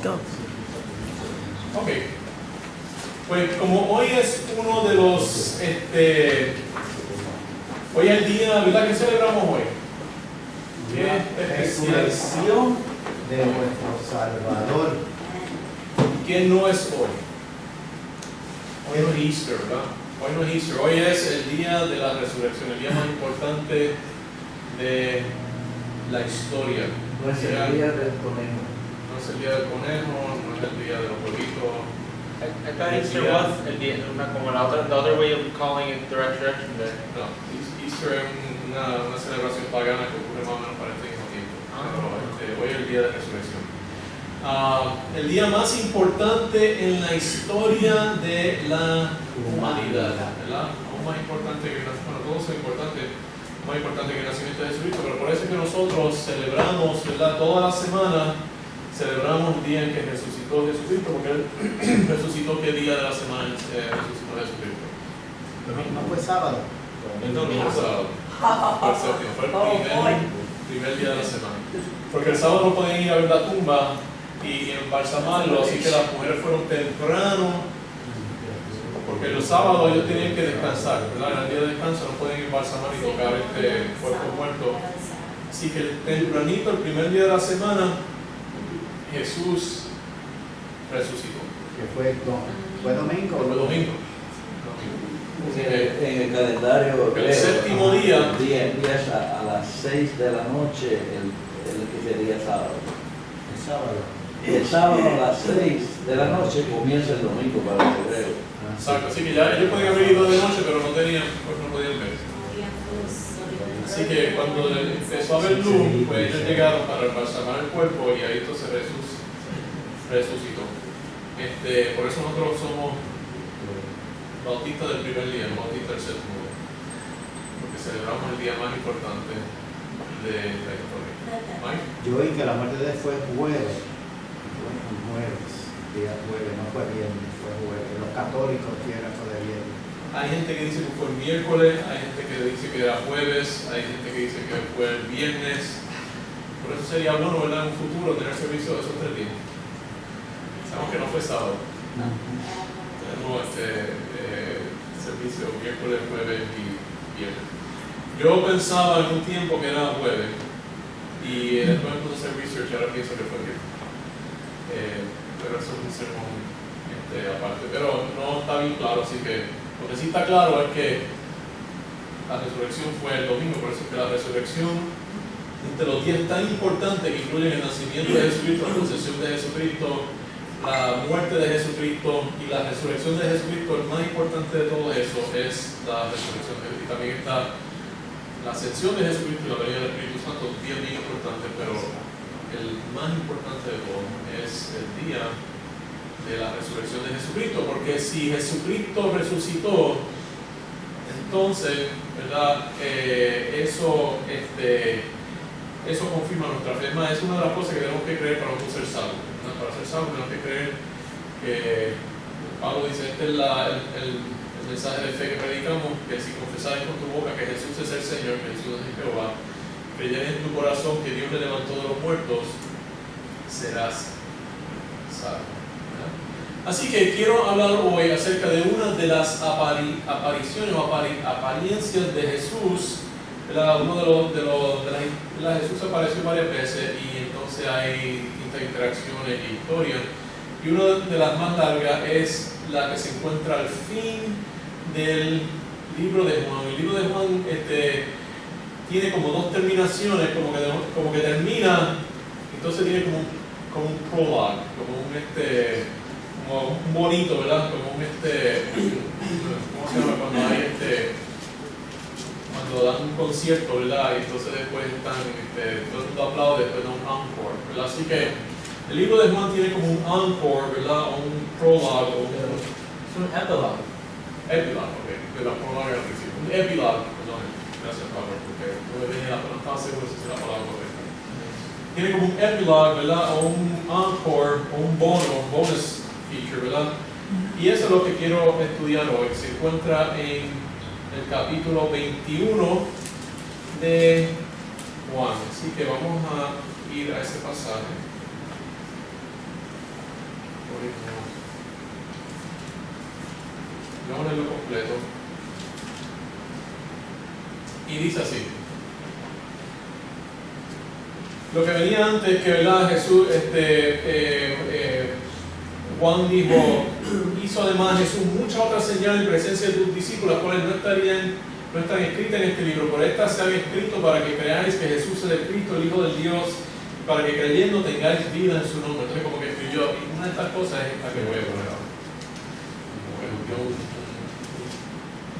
Go. Ok. Pues como hoy es uno de los, hoy es el día, ¿verdad? ¿Qué celebramos hoy? ¿Qué especial? Resurrección de nuestro Salvador. ¿Qué no es hoy? Hoy no es Easter, ¿verdad? Hoy no es Easter, hoy es el día de la resurrección, el día más importante de la historia. No es el día del conejo. No es el día del conejo, no es el día de los huevitos. I thought Easter was como la otra, the other way of calling it the resurrection day. No, Easter es una celebración pagana que ocurre más o menos para este mismo tiempo. Pero hoy es el día de resurrección. El día más importante en la historia de la humanidad, ¿verdad? Aún más importante que todo es importante, más importante que el nacimiento de Jesucristo, pero por eso es que nosotros celebramos, ¿verdad? Toda la semana celebramos el día en que resucitó Jesucristo, porque Él resucitó. ¿Qué día de la semana resucitó Jesucristo? No fue sábado. Entonces no fue sábado, fue el séptimo, fue el primer día de la semana. Porque el sábado no podían ir a ver la tumba y embalsamarlo, así que las mujeres fueron temprano, porque los sábados ellos tenían que descansar, ¿verdad? En el día de descanso no pueden embalsamar y tocar este cuerpo muerto. Así que tempranito, el primer día de la semana, Jesús resucitó. Que fue domingo. Fue domingo. En el calendario El séptimo día empieza a las 6 de la noche el que sería sábado. El sábado. Y el sábado a las 6 de la noche comienza el domingo para los hebreos. Exacto, así que ya ellos podían haber ido de noche, pero no tenían, pues no podían ver. Así que cuando empezó a haber luz, pues ellos llegaron para embalsamar el cuerpo y ahí entonces Jesús resucitó. Por eso nosotros somos bautistas del primer día, no bautistas del séptimo día, porque celebramos el día más importante de la historia. ¿Mike? Yo oí que la muerte de él fue jueves. Día jueves, no fue viernes, fue jueves. Los católicos quieren eso de viernes. Hay gente que dice que fue el miércoles, hay gente que dice que era jueves, hay gente que dice que fue el viernes. Por eso sería bueno, ¿verdad?, en un futuro tener servicio de esos 3 días. Sabemos que no fue sábado. Tenemos servicio miércoles, jueves y viernes. Yo pensaba en un tiempo que era jueves y después me puse a hacer research y ahora pienso que fue viernes. Pero eso es un sermón aparte. Pero no está bien claro, así que lo que sí está claro es que la resurrección fue el domingo, por eso es que la resurrección, entre los días tan importantes que incluyen el nacimiento de Jesucristo, la concepción de Jesucristo, la muerte de Jesucristo y la resurrección de Jesucristo, el más importante de todo eso es la resurrección. Y también está la ascensión de Jesucristo y la venida del Espíritu Santo, días bien importantes, pero el más importante de todo es el día de la resurrección de Jesucristo, porque si Jesucristo resucitó, entonces, ¿verdad? Eso confirma nuestra fe. Es una de las cosas que tenemos que creer para no ser salvos. Para ser salvos tenemos que creer que Pablo dice, este es el mensaje de fe que predicamos, que si confesáis con tu boca que Jesús es el Señor, que Jesús es Jehová, creyeres en tu corazón que Dios le levantó de los muertos, serás salvo. Así que quiero hablar hoy acerca de una de las apariciones o apariencias de Jesús. Jesús apareció varias veces y entonces hay distintas interacciones y historias. Y una de las más largas es la que se encuentra al fin del libro de Juan. El libro de Juan tiene como 2 terminaciones, como que termina, entonces tiene como un prologue, como un bonito, ¿verdad? Como un ¿cómo se llama? Cuando hay cuando dan un concierto, ¿verdad? Y entonces después están, todo el mundo aplaude, después da un encore, ¿verdad? Así que el libro de Juan tiene como un encore, ¿verdad? O un prologue, Es un epilogue. Epilogue, ok, de la prologue al principio. Un epilogue, perdón, gracias Pablo, porque no estaba seguro si es la palabra correcta. Tiene como un epilogue, ¿verdad? O un encore, o un bonus feature, ¿verdad? Y eso es lo que quiero estudiar hoy. Se encuentra en el capítulo 21 de Juan. Así que vamos a ir a ese pasaje. Vamos a leerlo completo. Y dice así. Lo que venía antes, que ¿verdad? Jesús, Juan dijo, hizo además Jesús muchas otras señales en presencia de tus discípulos, las cuales no están escritas en este libro, por estas se han escrito para que creáis que Jesús es el Cristo, el Hijo del Dios, para que creyendo tengáis vida en su nombre. Entonces como que escribió, y una de estas cosas es esta que voy a poner ahora.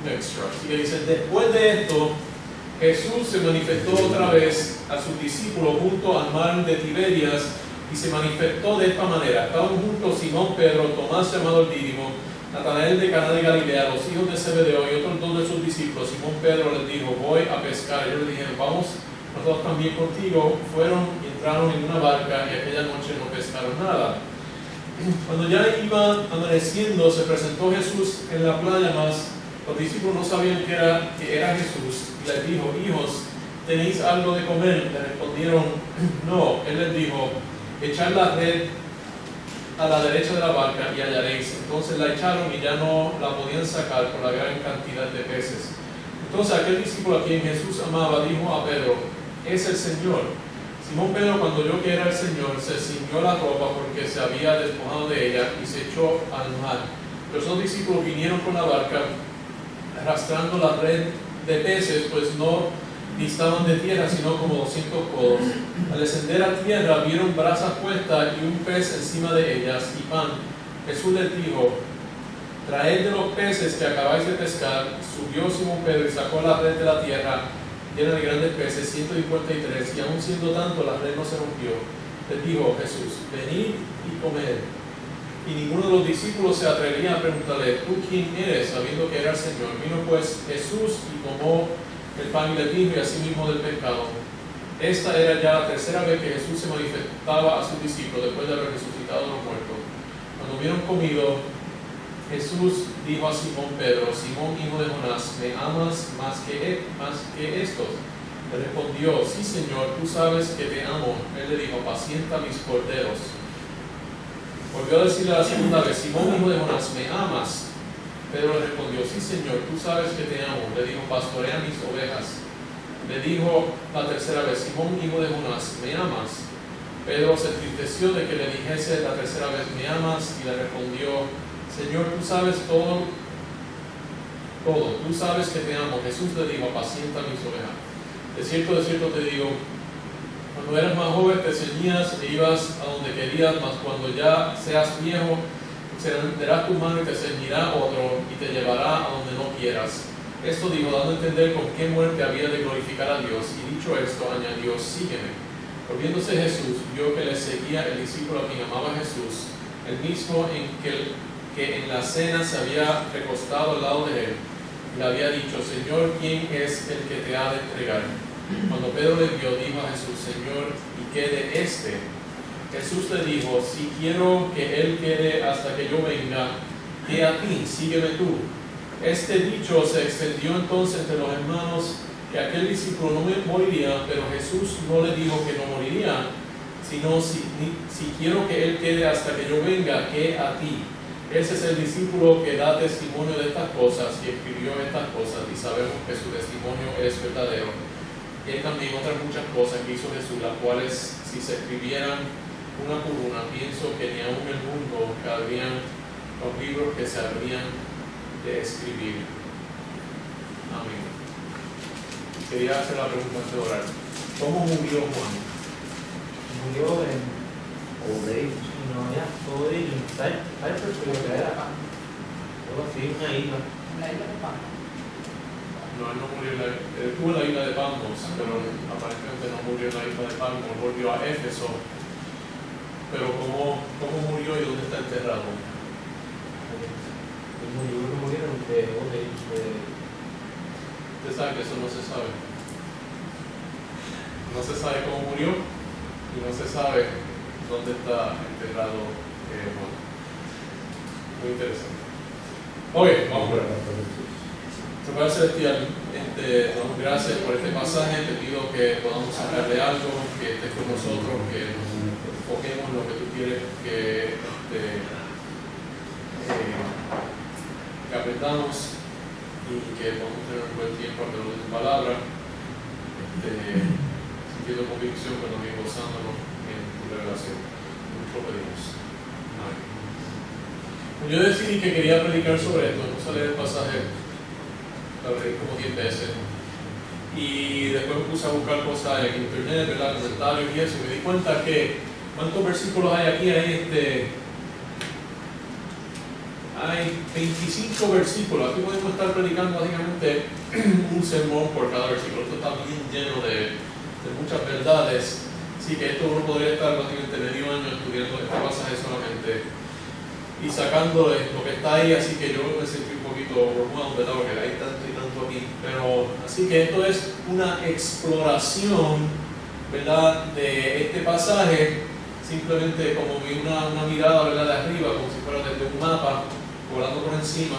Un extra. Así que dice, después de esto, Jesús se manifestó otra vez a sus discípulos junto al mar de Tiberias y se manifestó de esta manera. Estaban juntos Simón Pedro, Tomás llamado el Dídimo, Natanael de Caná de Galilea, los hijos de Zebedeo y otros dos de sus discípulos. Simón Pedro les dijo, voy a pescar. Ellos le dijeron, vamos nosotros también contigo. Fueron y entraron en una barca y aquella noche no pescaron nada. Cuando ya iba amaneciendo, se presentó Jesús en la playa, mas los discípulos no sabían que era Jesús. Y les dijo, hijos, ¿tenéis algo de comer? Le respondieron, no. Él les dijo, echad la red a la derecha de la barca y hallaréis. Entonces la echaron y ya no la podían sacar por la gran cantidad de peces. Entonces aquel discípulo a quien Jesús amaba dijo a Pedro, es el Señor. Simón Pedro, cuando oyó que era el Señor, se ciñó la ropa porque se había despojado de ella y se echó al mar. Los dos discípulos vinieron con la barca arrastrando la red de peces, pues no distaban de tierra sino como 200 codos. Al descender a tierra vieron brasas puestas y un pez encima de ellas y pan. Jesús les dijo, traed de los peces que acabáis de pescar. Subió Simón Pedro y sacó la red de la tierra llena de grandes peces, 153, y aun siendo tanto la red no se rompió. Les dijo Jesús, venid y comed. Y ninguno de los discípulos se atrevía a preguntarle, ¿tú quién eres? Sabiendo que era el Señor. Vino pues Jesús y tomó el pan y le dijo, y asimismo del pescado. Esta era ya la tercera vez que Jesús se manifestaba a sus discípulos después de haber resucitado a los muertos. Cuando hubieron comido, Jesús dijo a Simón Pedro, Simón hijo de Jonás, ¿me amas más que estos? Le respondió, sí Señor, tú sabes que te amo. Él le dijo, apacienta mis corderos. Volvió a decirle la segunda vez, Simón hijo de Jonás, ¿me amas? Pedro le respondió, sí Señor, tú sabes que te amo. Le dijo, pastorea mis ovejas. Le dijo la tercera vez, Simón hijo de Jonás, ¿me amas? Pedro se entristeció de que le dijese la tercera vez, ¿me amas? Y le respondió, Señor, tú sabes todo, tú sabes que te amo. Jesús le dijo, apacienta mis ovejas. De cierto te digo, cuando eras más joven te ceñías e ibas a donde querías, mas cuando ya seas viejo, extenderás tu mano y te ceñirá otro y te llevará a donde no quieras. Esto dijo, dando a entender con qué muerte había de glorificar a Dios. Y dicho esto, añadió, sígueme. Volviéndose Jesús, vio que le seguía el discípulo a quien amaba Jesús, el mismo que en la cena se había recostado al lado de él. Le había dicho, Señor, ¿quién es el que te ha de entregar? Cuando Pedro le vio, dijo a Jesús, Señor, ¿y qué de este? Jesús le dijo, si quiero que él quede hasta que yo venga, ¿qué a ti? Sígueme tú. Este dicho se extendió entonces entre los hermanos, que aquel discípulo no moriría, pero Jesús no le dijo que no moriría, sino si quiero que él quede hasta que yo venga, ¿qué a ti? Ese es el discípulo que da testimonio de estas cosas y escribió estas cosas, y sabemos que su testimonio es verdadero. Y hay también otras muchas cosas que hizo Jesús, las cuales, si se escribieran una por una, pienso que ni aún en el mundo cabrían los libros que se habrían de escribir. Amén. Quería hacer la pregunta antes de orar. ¿Cómo murió Juan? Murió en Odeí. No, ya, todo ello, Cyprus creo que era acá. Algo así, una isla. La isla de Pampa. No, él no murió estuvo en la isla de Patmos, pero aparentemente no murió en la isla de Patmos, volvió a Éfeso. Pero ¿cómo murió y dónde está enterrado? Murieron de Odeí. Usted sabe que eso no se sabe. No se sabe cómo murió y no se sabe dónde está enterrado Juan. Muy interesante. Ok, vamos a ver. Señor Celestial, te damos gracias por este pasaje. Te pido que podamos sacarle algo, que estés con nosotros, que nos enfoquemos en lo que tú quieres que que aprendamos y que podamos tener un buen tiempo a de su palabra, sintiendo convicción, pero también gozándonos en tu revelación. Mucho pedimos. Amén. Yo decidí que quería predicar sobre esto, no sale el pasaje, la leí como 10 veces. Y después me puse a buscar cosas en internet, ¿verdad? Comentarios y eso, y me di cuenta que ¿cuántos versículos hay aquí? Hay 25 versículos. Aquí podemos estar predicando básicamente un sermón por cada versículo. Esto está bien lleno de muchas verdades. Así que esto uno podría estar básicamente medio año estudiando este pasaje solamente y sacándole lo que está ahí. Así que yo me sentí un poquito abrumado, ¿verdad? Porque hay tanto y tanto aquí. Pero así que esto es una exploración, ¿verdad?, de este pasaje. Simplemente como vi una mirada, ¿verdad?, de arriba, como si fuera desde un mapa, volando por encima,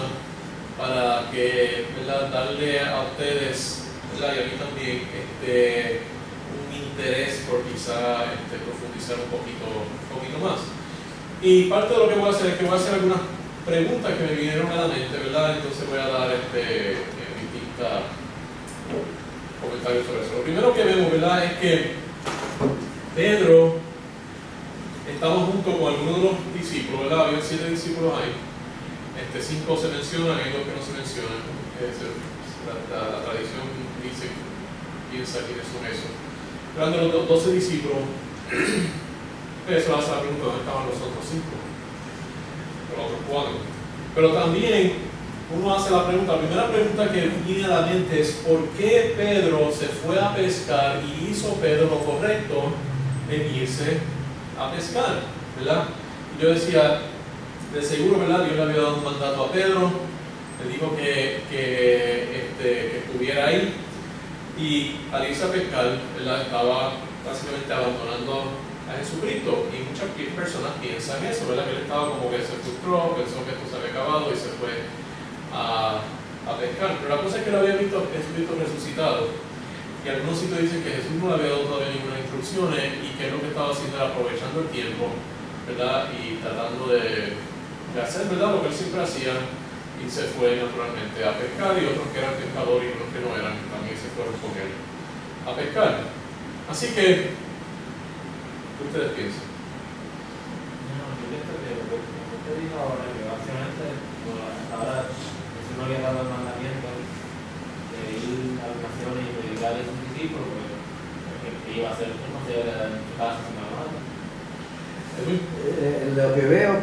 para que, ¿verdad?, darle a ustedes, ¿verdad?, y a mí también, un interés por quizá profundizar un poquito más. Y parte de lo que voy a hacer es que voy a hacer algunas preguntas que me vinieron a la mente, ¿verdad? Entonces voy a dar distintos comentarios sobre eso. Lo primero que vemos, ¿verdad?, es que Pedro estaba junto con algunos de los discípulos, ¿verdad? Había 7 discípulos ahí. 5 se mencionan, hay 2 que no se mencionan. La tradición piensa quiénes son esos. Pero de los 12 discípulos, eso hace la pregunta: ¿dónde estaban los otros 5? Los otros 4. Pero también uno hace la pregunta, la primera pregunta que viene a la mente es: ¿por qué Pedro se fue a pescar y hizo Pedro lo correcto en irse a pescar? ¿Verdad? Y yo decía, de seguro, ¿verdad?, Dios le había dado un mandato a Pedro, le dijo que estuviera ahí, y al irse a pescar, ¿verdad?, estaba básicamente abandonando a Jesucristo. Y muchas personas piensan eso, ¿verdad?, que él estaba como que se frustró, pensó que esto se había acabado y se fue a pescar. Pero la cosa es que lo había visto Jesucristo resucitado, y algunos sitios dicen que Jesús no le había dado todavía ninguna instrucciones, y que lo que estaba haciendo era aprovechando el tiempo, ¿verdad?, y tratando de hacer, ¿verdad?, lo que él siempre hacía, y se fue naturalmente a pescar. Y otros que eran pescadores y otros que no eran también se fueron con él a pescar. Así que, ¿qué ustedes piensan? No, yo pienso que lo que usted dijo ahora, que básicamente ahora Jesús no había dado el mandamiento de ir a las naciones y predicar a sus discípulos, porque iba a hacer, no se iba a quedar en su casa sin nada. Lo que veo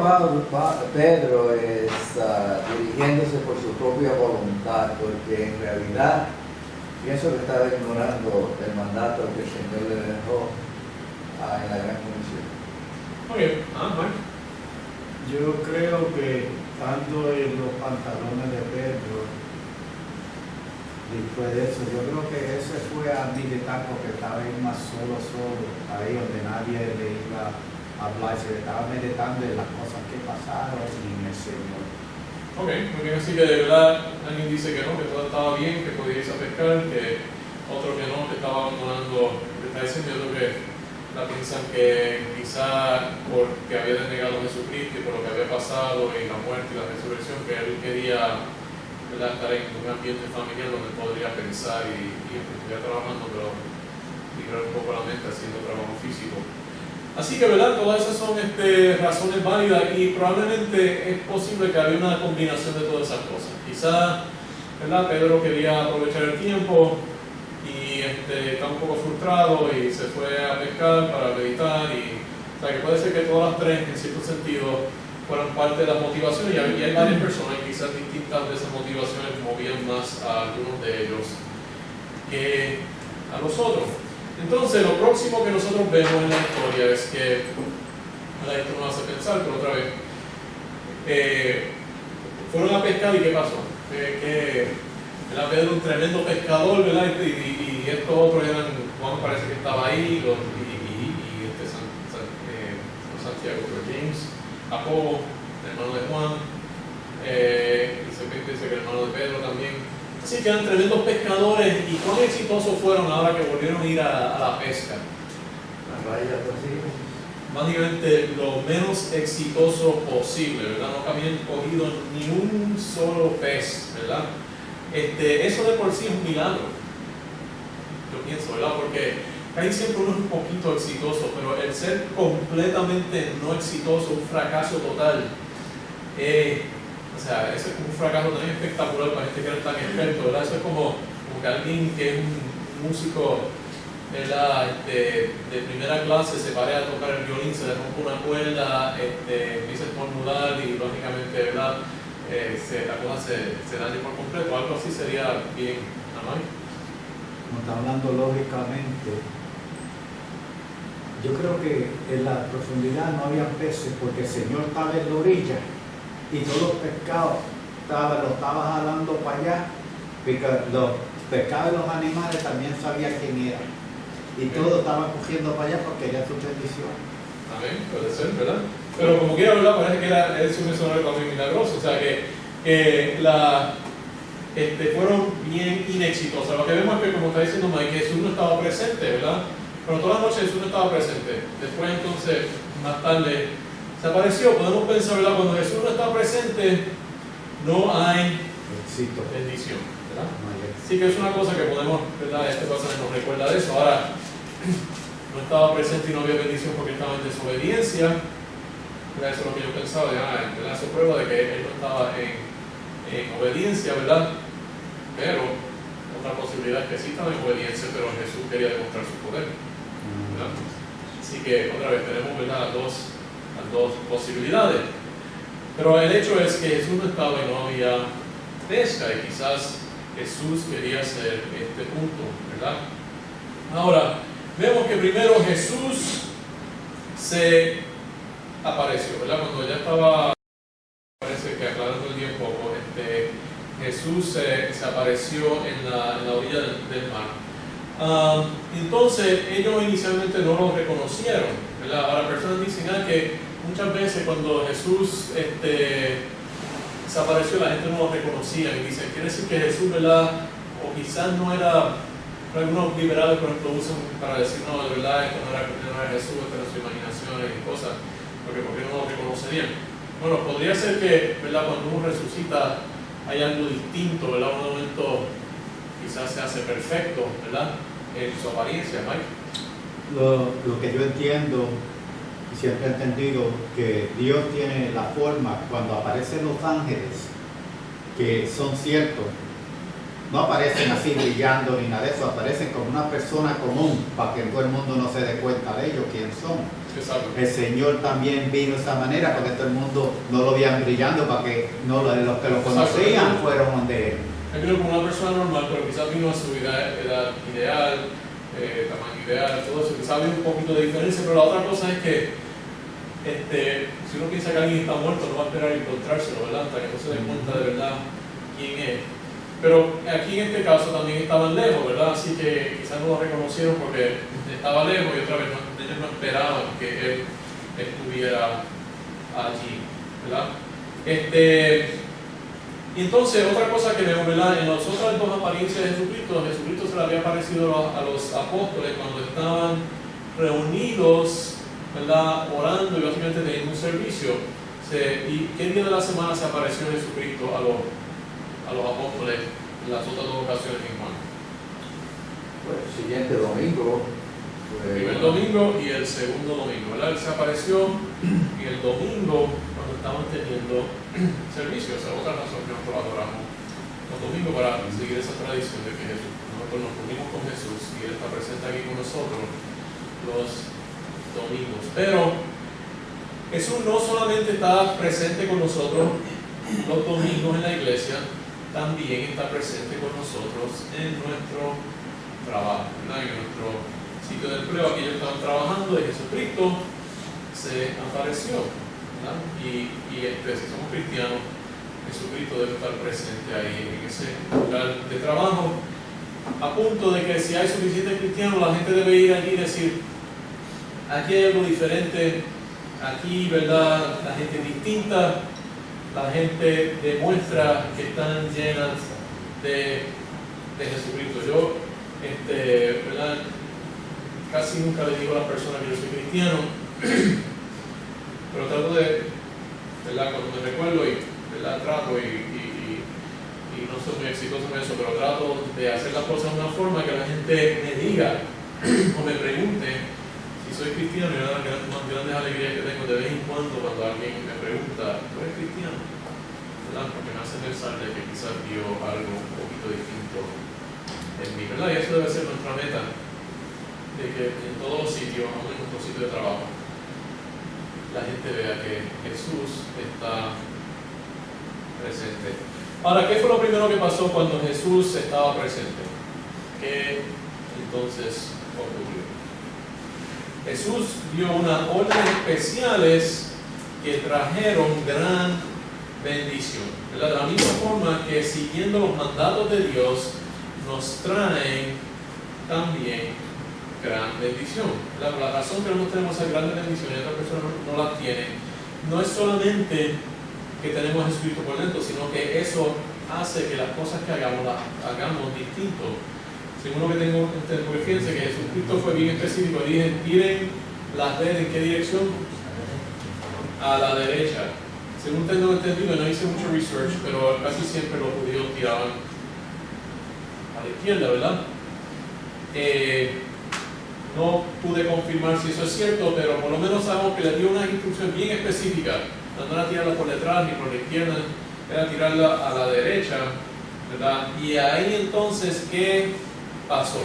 Pedro es dirigiéndose por su propia voluntad, porque en realidad pienso que estaba ignorando el mandato que el Señor le dejó en la Gran Comisión. Muy bien. Mike. Yo creo que tanto en los pantalones de Pedro, después de eso, yo creo que ese fue a militar porque estaba ahí más solo, ahí donde nadie le iba a hablar, se le estaba meditando en las cosas que pasaron y en el Señor. Ok, muy bien. Así que de verdad alguien dice que no, que todo estaba bien, que podía irse a pescar, que otro que no, que estaba abandonando, que está diciendo. Yo creo que la piensan que quizá porque había denegado a Jesucristo y por lo que había pasado y la muerte y la resurrección, que él quería, ¿verdad?, estar en un ambiente familiar donde podría pensar y estuviera trabajando, pero liberar un poco la mente haciendo trabajo físico. Así que, ¿verdad?, todas esas son razones válidas, y probablemente es posible que había una combinación de todas esas cosas. Quizá, ¿verdad?, Pedro quería aprovechar el tiempo y estaba un poco frustrado y se fue a pescar para meditar. O sea, que puede ser que todas las tres, en cierto sentido, fueran parte de las motivaciones, y hay varias personas, y quizás distintas de esas motivaciones movían más a algunos de ellos que a los otros. Entonces, lo próximo que nosotros vemos en la historia es que, esto nos hace pensar, pero otra vez, fueron a pescar, y ¿qué pasó? Era Pedro un tremendo pescador, ¿verdad? Y estos otros eran, Juan parece que estaba ahí, Santiago, James, Jacobo, el hermano de Juan, y se dice que el hermano de Pedro también. Así que eran tremendos pescadores, y cuán exitosos fueron ahora que volvieron a ir a la pesca. básicamente lo menos exitoso posible, ¿verdad? No habían cogido ni un solo pez, ¿verdad? Eso de por sí es un milagro, yo pienso, ¿verdad? Porque casi siempre uno es un poquito exitoso, pero el ser completamente no exitoso, un fracaso total, o sea, eso es como un fracaso tan espectacular para gente que no es tan experto, ¿verdad? Eso es como que alguien que es un músico, ¿verdad? De primera clase se pare a tocar el violín, se le rompe una cuerda, empieza a estornudar y lógicamente, ¿verdad? La cosa se daña por completo. Algo así sería bien, ¿no? Como está hablando lógicamente, yo creo que en la profundidad no había peces porque el Señor estaba en la orilla y todos los pescados lo estaba jalando para allá, porque los pescados y los animales también sabían quién era. Y todos estaban cogiendo para allá porque era su bendición. Amén, puede ser, ¿verdad? Pero como quiera, ¿verdad? Parece que es un misionero también milagroso, o sea que fueron bien inexitosos. Lo que vemos es que, como está diciendo Mike, Jesús no estaba presente, ¿verdad? Pero toda la noche Jesús no estaba presente. Después entonces, más tarde, se apareció. Podemos pensar, ¿verdad? Cuando Jesús no está presente, no hay Éxito. bendición, ¿verdad? No hay éxito. Sí que es una cosa que podemos, ¿verdad? Este pasaje nos recuerda de eso. Ahora, no estaba presente y no había bendición porque estaba en desobediencia. ¿Verdad? Eso es lo que yo pensaba, ¿verdad? Eso prueba de que él no estaba en obediencia, ¿verdad? Pero otra posibilidad es que sí estaba en obediencia, pero Jesús quería demostrar su poder, ¿verdad? Así que otra vez tenemos, ¿verdad? las dos posibilidades. Pero el hecho es que Jesús no estaba y no había pesca, y quizás Jesús quería hacer este punto, ¿verdad? Ahora, vemos que primero Jesús se apareció, ¿verdad? Cuando ya estaba, parece que aclarando el día un poco, Jesús se apareció en la orilla del mar. Entonces, ellos inicialmente no lo reconocieron, ¿verdad? Ahora, personas dicen que muchas veces cuando Jesús se apareció, la gente no lo reconocía y dicen, quiere decir que Jesús, ¿verdad? O quizás no era. Algunos liberales, por ejemplo, usan para decir, no, de verdad, esto no era Jesús, esto era su imaginación y cosas, porque no lo reconocerían. Bueno, podría ser que, ¿verdad? Cuando uno resucita hay algo distinto, ¿verdad? Un momento quizás se hace perfecto, ¿verdad? En su apariencia, Mike. Lo que yo entiendo, y siempre he entendido, que Dios tiene la forma, cuando aparecen los ángeles, que son ciertos, no aparecen así brillando ni nada de eso, aparecen como una persona común para que todo el mundo no se dé cuenta de ellos, quién son. Exacto. El Señor también vino de esa manera porque todo el mundo no lo veían brillando para que no los que lo conocían fueron donde él. Yo creo que una persona normal, pero quizás vino a su edad ideal, tamaño ideal, todo eso, quizás había un poquito de diferencia, pero la otra cosa es que si uno piensa que alguien está muerto, no va a esperar encontrárselo, ¿verdad? Hasta que no se dé cuenta de verdad quién es. Pero aquí en este caso también estaban lejos, ¿verdad? Así que quizás no lo reconocieron porque estaba lejos y otra vez ellos no esperaban que él estuviera allí, ¿verdad? Y entonces otra cosa que vemos, ¿verdad? En las otras dos apariencias de Jesucristo se le había aparecido a los apóstoles cuando estaban reunidos, ¿verdad? Orando y básicamente teniendo un servicio. ¿Y qué día de la semana se apareció Jesucristo a los apóstoles en las otras dos ocasiones en Juan? Pues el siguiente domingo. El primer domingo y el segundo domingo, ¿verdad? Él se apareció y el domingo cuando estaban teniendo servicio. Esa es otra razón que nosotros adoramos los domingos, para seguir esa tradición de que nosotros nos reunimos con Jesús y Él está presente aquí con nosotros los domingos. Pero Jesús no solamente está presente con nosotros los domingos en la iglesia, también está presente con nosotros en nuestro trabajo, ¿verdad? En nuestro sitio de empleo. Aquí ellos estaban trabajando y Jesucristo se apareció, ¿verdad? Y si somos cristianos, Jesucristo debe estar presente ahí en ese lugar de trabajo, a punto de que si hay suficientes cristianos, la gente debe ir allí y decir, aquí hay algo diferente, aquí, ¿verdad? La gente es distinta, la gente demuestra que están llenas de Jesucristo. Yo, ¿verdad? Casi nunca le digo a las personas que yo soy cristiano, Pero trato de, ¿verdad? Cuando me recuerdo y, ¿verdad? Trato y no soy muy exitoso en eso, pero trato de hacer las cosas de una forma que la gente me diga o me pregunte si soy cristiano. Y una de las más grandes alegrías que tengo de vez en cuando alguien me pregunta, ¿tú eres cristiano? ¿Verdad? Porque me hace pensar de que quizás vio algo un poquito distinto en mí, ¿verdad? Y eso debe ser nuestra meta, de que en todos los sitios, aún en nuestro sitio de trabajo, la gente vea que Jesús está presente. Ahora, ¿qué fue lo primero que pasó cuando Jesús estaba presente? ¿Qué entonces ocurrió? Jesús dio unas órdenes especiales que trajeron gran bendición. ¿Verdad? De la misma forma que siguiendo los mandatos de Dios nos traen también gran bendición. La razón que nosotros tenemos esas grandes bendiciones y otras personas no las tienen, no es solamente que tenemos a Jesucristo por dentro, sino que eso hace que las cosas que hagamos, las hagamos distinto. Según lo que tengo entendido, porque fíjense que Jesucristo fue bien específico, dije, tiren las redes, ¿en qué dirección? A la derecha. Según tengo entendido, no hice mucho research, pero casi siempre los judíos tiraban a la izquierda, ¿verdad? No pude confirmar si eso es cierto, pero por lo menos sabemos que le dio una instrucción bien específica. No era tirarla por detrás ni por la izquierda, era tirarla a la derecha, ¿verdad? Y ahí entonces, ¿qué pasó?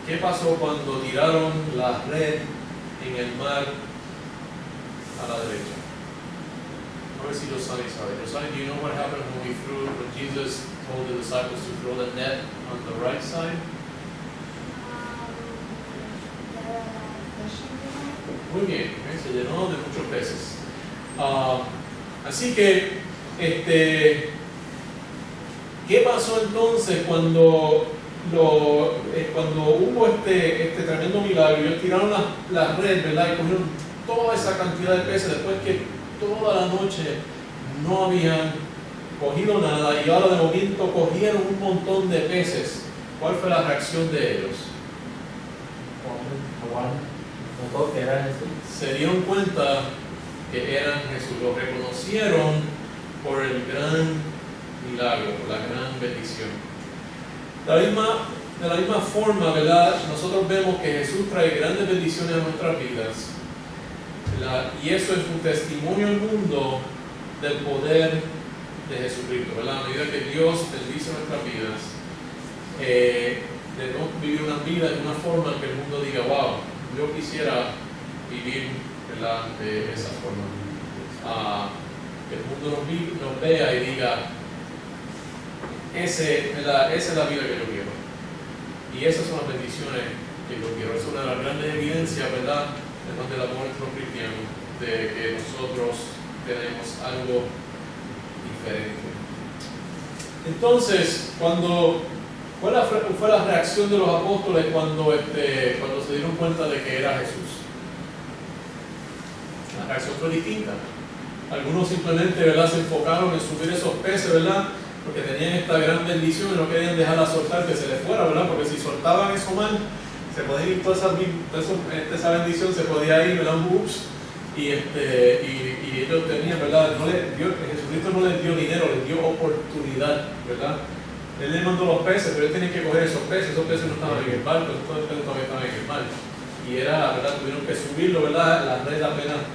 ¿Qué pasó cuando tiraron la red en el mar a la derecha? A ver si Rosani sabe. Rosani, do you know what happened when Jesus told the disciples to throw the net on the right side? Muy bien, se llenó de muchos peces. Así que, ¿qué pasó entonces cuando hubo este tremendo milagro? Ellos tiraron la red, ¿verdad? Y cogieron toda esa cantidad de peces después que toda la noche no habían cogido nada y ahora de momento cogieron un montón de peces. ¿Cuál fue la reacción de ellos? Que era Jesús. Se dieron cuenta que eran Jesús, lo reconocieron por el gran milagro, por la gran bendición. De la misma forma, ¿verdad? Nosotros vemos que Jesús trae grandes bendiciones a nuestras vidas, ¿verdad? Y eso es un testimonio al mundo del poder de Jesucristo, ¿verdad? A medida que Dios bendice nuestras vidas, de no vivir una vida de una forma que el mundo diga, wow, yo quisiera vivir, ¿verdad? De esa forma. Que el mundo nos vea y diga, esa es la vida que yo quiero. Y esas son las bendiciones que yo quiero. Es una de las grandes evidencias, ¿verdad? Además del amor entre los cristianos, de que nosotros tenemos algo diferente. Entonces, ¿cuál fue la reacción de los apóstoles cuando se dieron cuenta de que era Jesús? La reacción fue distinta. Algunos simplemente, ¿verdad?, se enfocaron en subir esos peces, ¿verdad?, porque tenían esta gran bendición y no querían dejarla soltar, que se les fuera, ¿verdad?, porque si soltaban eso mal, se podía ir esa bendición se podía ir, ¿verdad?, y ellos tenían, ¿verdad?, Jesucristo no les dio dinero, les dio oportunidad, ¿verdad? Él le mandó los peces, pero él tenía que coger esos peces no estaban en el barco, esos peces todavía estaban en el mar. Y ¿verdad? Tuvieron que subirlo, ¿verdad? La red apenas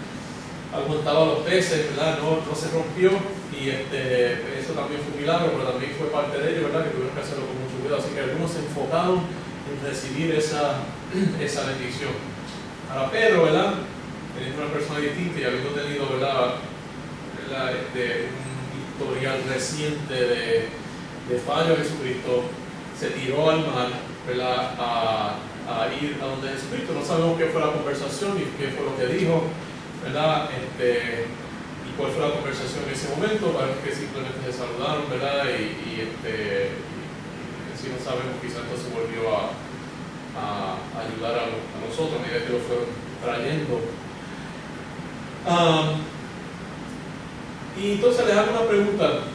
aguantaba los peces, ¿verdad? No se rompió, y eso también fue un milagro, pero también fue parte de ello, ¿verdad? Que tuvieron que hacerlo con mucho cuidado. Así que algunos se enfocaron en recibir esa bendición. Ahora Pedro, ¿verdad?, teniendo una persona distinta y habiendo tenido, ¿verdad? Un historial reciente de fallo a Jesucristo, se tiró al mar, ¿verdad?, a ir a donde Jesucristo. No sabemos qué fue la conversación ni qué fue lo que dijo, ¿verdad? Y cuál fue la conversación en ese momento. Parece que simplemente se saludaron, ¿verdad? Y si no sabemos, quizás entonces volvió a ayudar a los otros a medida que lo fueron trayendo. Y entonces les hago una pregunta.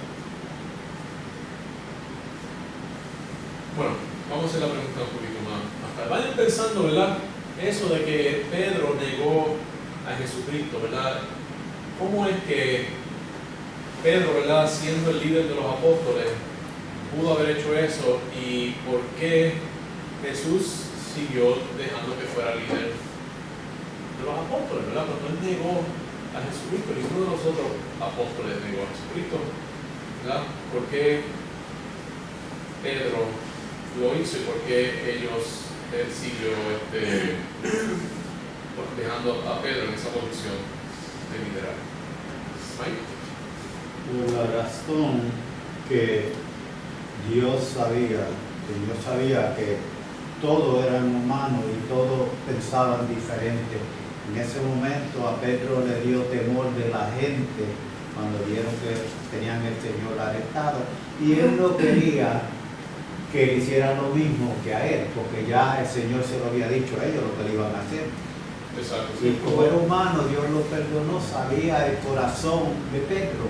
Bueno, vamos a hacer la pregunta un poquito más tarde. Vayan pensando, ¿verdad? eso de que Pedro negó a Jesucristo, ¿verdad? ¿Cómo es que Pedro, ¿verdad?, siendo el líder de los apóstoles, pudo haber hecho eso, y por qué Jesús siguió dejando que fuera líder de los apóstoles, ¿verdad? Cuando él negó a Jesucristo, ninguno de los otros apóstoles negó a Jesucristo, ¿verdad? ¿Por qué Pedro lo hizo y por qué él siguió dejando a Pedro en esa posición de liderazgo? ¿Mike? Por la razón que Dios sabía que todos eran humanos y todos pensaban diferente. En ese momento a Pedro le dio temor de la gente cuando vieron que tenían al Señor arrestado, y él no quería que hicieran lo mismo que a él, porque ya el Señor se lo había dicho a ellos lo que le iban a hacer. Exacto. Y como era humano, Dios lo perdonó, sabía el corazón de Pedro,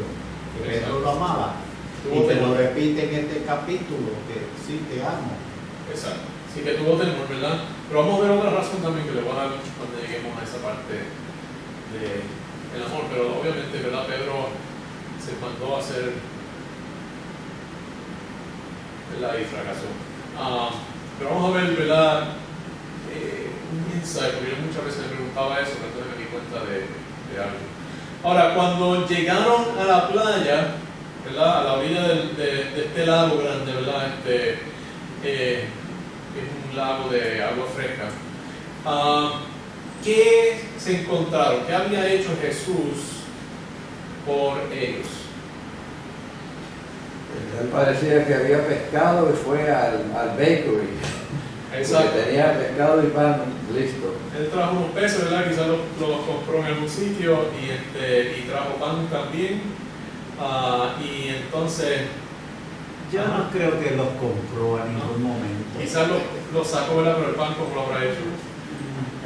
que Pedro lo amaba. Y te lo repite en este capítulo, que sí te amo. Exacto. Sí que tuvo temor, ¿verdad? Pero vamos a ver otra razón también que le voy a dar cuando lleguemos a esa parte del amor. Pero obviamente, ¿verdad? Pedro se mandó a hacer, ¿verdad? Y fracasó. Pero vamos a ver, ¿verdad? Un insight, porque yo muchas veces me preguntaba eso, pero entonces me di cuenta de algo. Ahora, cuando llegaron a la playa, ¿verdad?, a la orilla de este lago grande, ¿verdad?, es un lago de agua fresca, ¿qué se encontraron? ¿Qué había hecho Jesús por ellos? Él parecía que había pescado y fue al bakery. Exacto. Porque tenía pescado y pan listo. Él trajo unos peces, ¿verdad? Quizás los compró en algún sitio y trajo pan también. Y entonces Yo no creo que los compró en ningún momento. quizás lo sacó, ¿verdad? Pero el pan, ¿cómo lo habrá hecho?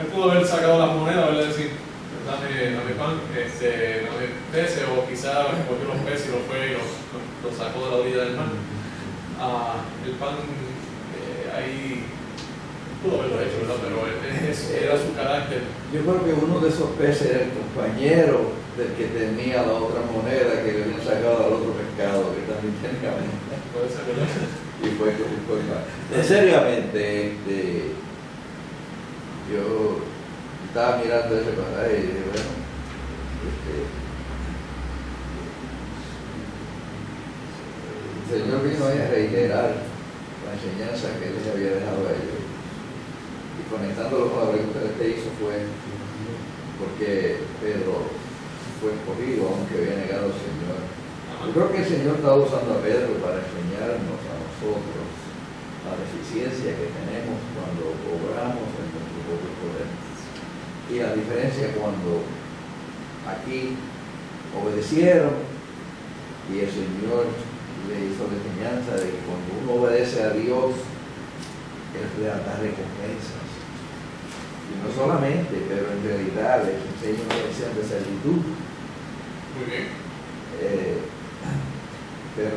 Él pudo haber sacado las monedas, ¿verdad? Decir, dame pan, dame peces, o quizás cogió los peces y lo fue y lo sacó de la orilla del mar. El pan, ahí pudo haberlo hecho, ¿verdad? Pero era su carácter. Yo creo que uno de esos peces era el compañero del que tenía la otra moneda que le habían sacado al otro pescado, que también tenía. Puede ser, ¿verdad? Y fue que buscó el pan. Seriamente, yo estaba mirando ese pasaje y dije, bueno, el Señor vino a reiterar la enseñanza que Él les había dejado a ellos. Y conectándolo con la pregunta que usted hizo fue porque Pedro fue escogido aunque había negado al Señor. Yo creo que el Señor estaba usando a Pedro para enseñarnos a nosotros la deficiencia que tenemos cuando obramos en nuestro propio poder. Y la diferencia cuando aquí obedecieron y el Señor le hizo la enseñanza de que cuando uno obedece a Dios, Él le da recompensas. Y no solamente, pero en realidad les enseña una lección de servitud. Muy bien. Pero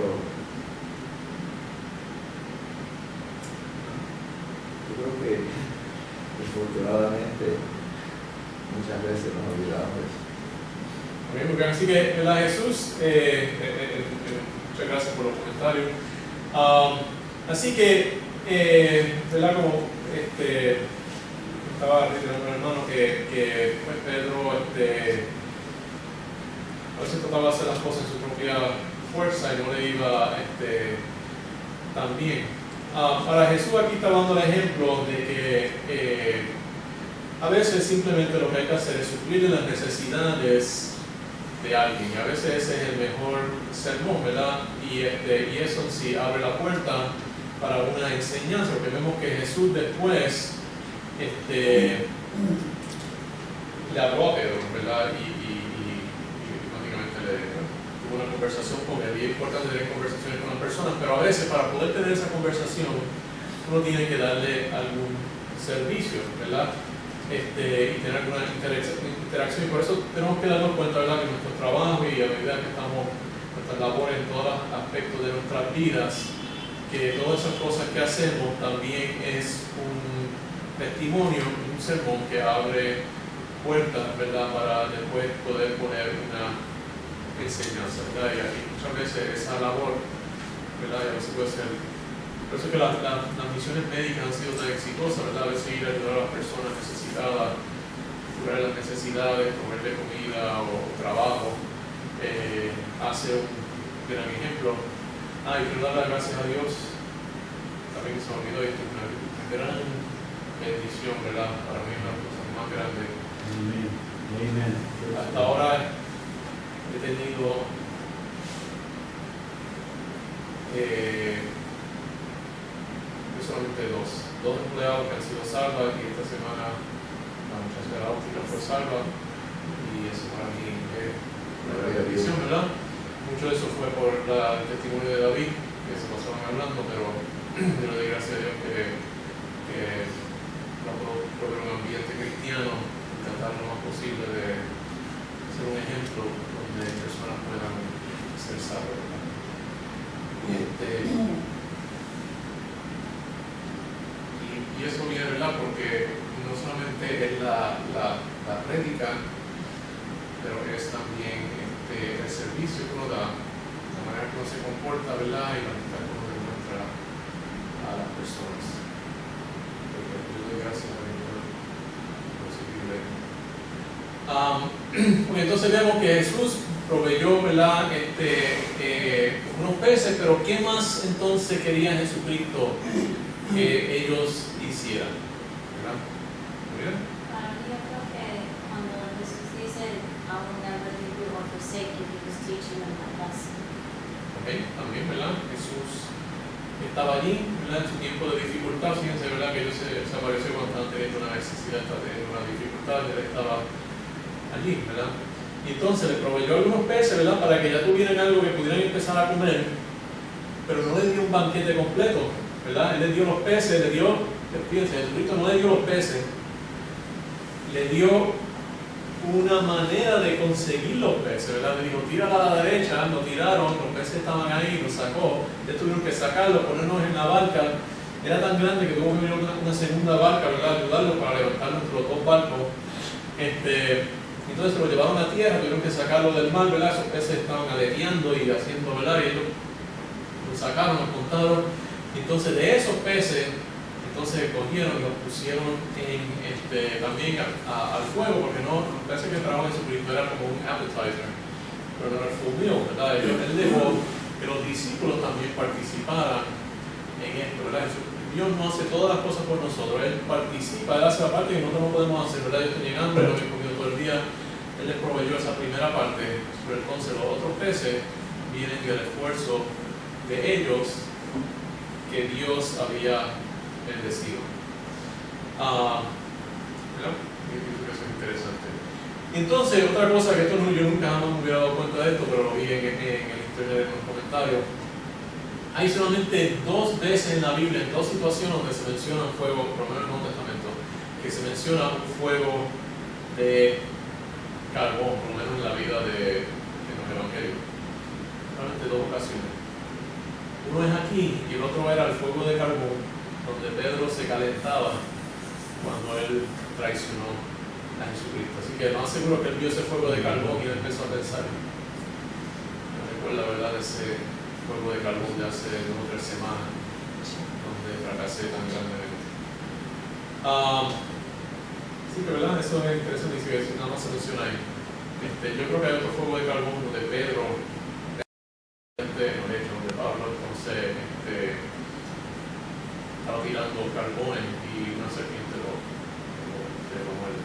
yo creo que desafortunadamente muchas veces nos olvidamos de eso. Muy bien, porque así que, ¿verdad? Jesús, muchas gracias por los comentarios. Así que, ¿verdad? Como estaba reiterando el hermano que pues, Pedro a veces trataba de hacer las cosas en su propia fuerza y no le iba tan bien. Para Jesús aquí está dando el ejemplo de que a veces simplemente lo que hay que hacer es suplir las necesidades de alguien, y a veces ese es el mejor sermón, ¿verdad? Y eso en sí abre la puerta para una enseñanza, porque vemos que Jesús después le habló a Pedro, ¿verdad? Y básicamente tuvo una conversación con él. Y es importante tener conversaciones con las personas, pero a veces para poder tener esa conversación uno tiene que darle algún servicio, ¿verdad? Y tener alguna interacción, y por eso tenemos que darnos cuenta, ¿verdad?, que nuestro trabajo y a medida que estamos nuestras labores en todos los aspectos de nuestras vidas, que todas esas cosas que hacemos también es un testimonio, un un sermón que abre puertas, ¿verdad?, para después poder poner una enseñanza, ¿verdad? Y aquí muchas veces esa labor, ¿verdad?, y a veces puede ser, por eso es que las misiones médicas han sido tan exitosas, ¿verdad? A veces ir a ayudar a las personas necesitadas, curar las necesidades, proveerle comida o trabajo, hace un gran ejemplo. Y quiero dar las gracias a Dios, también se me olvidó esto, una gran bendición, ¿verdad? Para mí una de las cosas más grandes. Amén. Amén. Hasta ahora he tenido solamente dos empleados que han sido salvos, y esta semana la muchacha de la óptica fue salva, y eso para mí es una gran bendición, ¿verdad? Mucho de eso fue por el testimonio de David, que se pasaban hablando, pero yo le doy gracias a Dios que puedo proveer un ambiente cristiano, tratar lo más posible de ser un ejemplo donde personas puedan ser salvas. Y eso viene, ¿verdad?, porque no solamente es la prédica, pero es también el servicio que uno da, la manera que uno se comporta, ¿verdad?, y la amistad que uno demuestra a las personas. Porque yo doy gracias a Dios por ese privilegio. Entonces vemos que Jesús proveyó, ¿verdad?, unos peces, pero ¿qué más entonces quería Jesucristo que ellos hicieran? ¿Verdad? ¿Mira? Yo creo que cuando Jesús dice, I will never leave you or forsake you, he was teaching them that lesson. También, ¿verdad? Jesús estaba allí, ¿verdad?, en su tiempo de dificultad. Fíjense, ¿verdad?, que ellos se apareció cuando estaban teniendo una necesidad, estaban teniendo una dificultad, y él estaba allí, ¿verdad? Y entonces le proveyó algunos peces, ¿verdad?, para que ya tuvieran algo que pudieran empezar a comer, pero no le dio un banquete completo, ¿verdad? Él les dio los peces, fíjense, Jesucristo no le dio los peces, le dio una manera de conseguir los peces, ¿verdad? Le dijo, tírala a la derecha, lo tiraron, los peces estaban ahí, los sacó, ya tuvieron que sacarlos, ponernos en la barca. Era tan grande que tuvo que venir una segunda barca, ¿verdad?, ayudarlos para levantarlos entre los dos barcos. Entonces lo llevaron a tierra, tuvieron que sacarlo del mar, ¿verdad? Esos peces estaban aleteando y haciendo, ¿verdad?, y ellos los sacaron, los contaron. Entonces de esos peces, entonces cogieron y los pusieron también al fuego, porque no, los peces que trajo Jesucristo era como un appetizer, pero no era el full meal, ¿verdad? Él dejó que los discípulos también participaran en esto, ¿verdad? Dios no hace todas las cosas por nosotros, Él participa, Él hace la parte que nosotros no podemos hacer, ¿verdad? Ellos tenían hambre, no habían comido todo el día, Él les proveyó esa primera parte, pero entonces los otros peces vienen del esfuerzo de ellos que Dios había bendecido. ¿Verdad? Eso es interesante. Entonces, otra cosa que yo nunca jamás me hubiera dado cuenta de esto, pero lo vi en el internet, en los comentarios. Hay solamente 2 veces en la Biblia, en 2 situaciones donde se menciona un fuego, por lo menos en el Nuevo Testamento, que se menciona un fuego de carbón, por lo menos en la vida de los evangelios. Solamente 2 ocasiones. Uno es aquí y el otro era el fuego de carbón, donde Pedro se calentaba cuando él traicionó a Jesucristo. Así que lo más seguro que él vio ese fuego de carbón y él empezó a pensar. Me recuerda, ¿verdad?, ese fuego de carbón de hace 2 o 3 semanas, donde fracasé tan grandemente. Sí, que verdad, eso es interesante, dice, nada más se menciona ahí. Yo creo que hay otro fuego de carbón donde Pedro, donde Pablo, entonces, estaba tirando carbones y una serpiente lo muerde.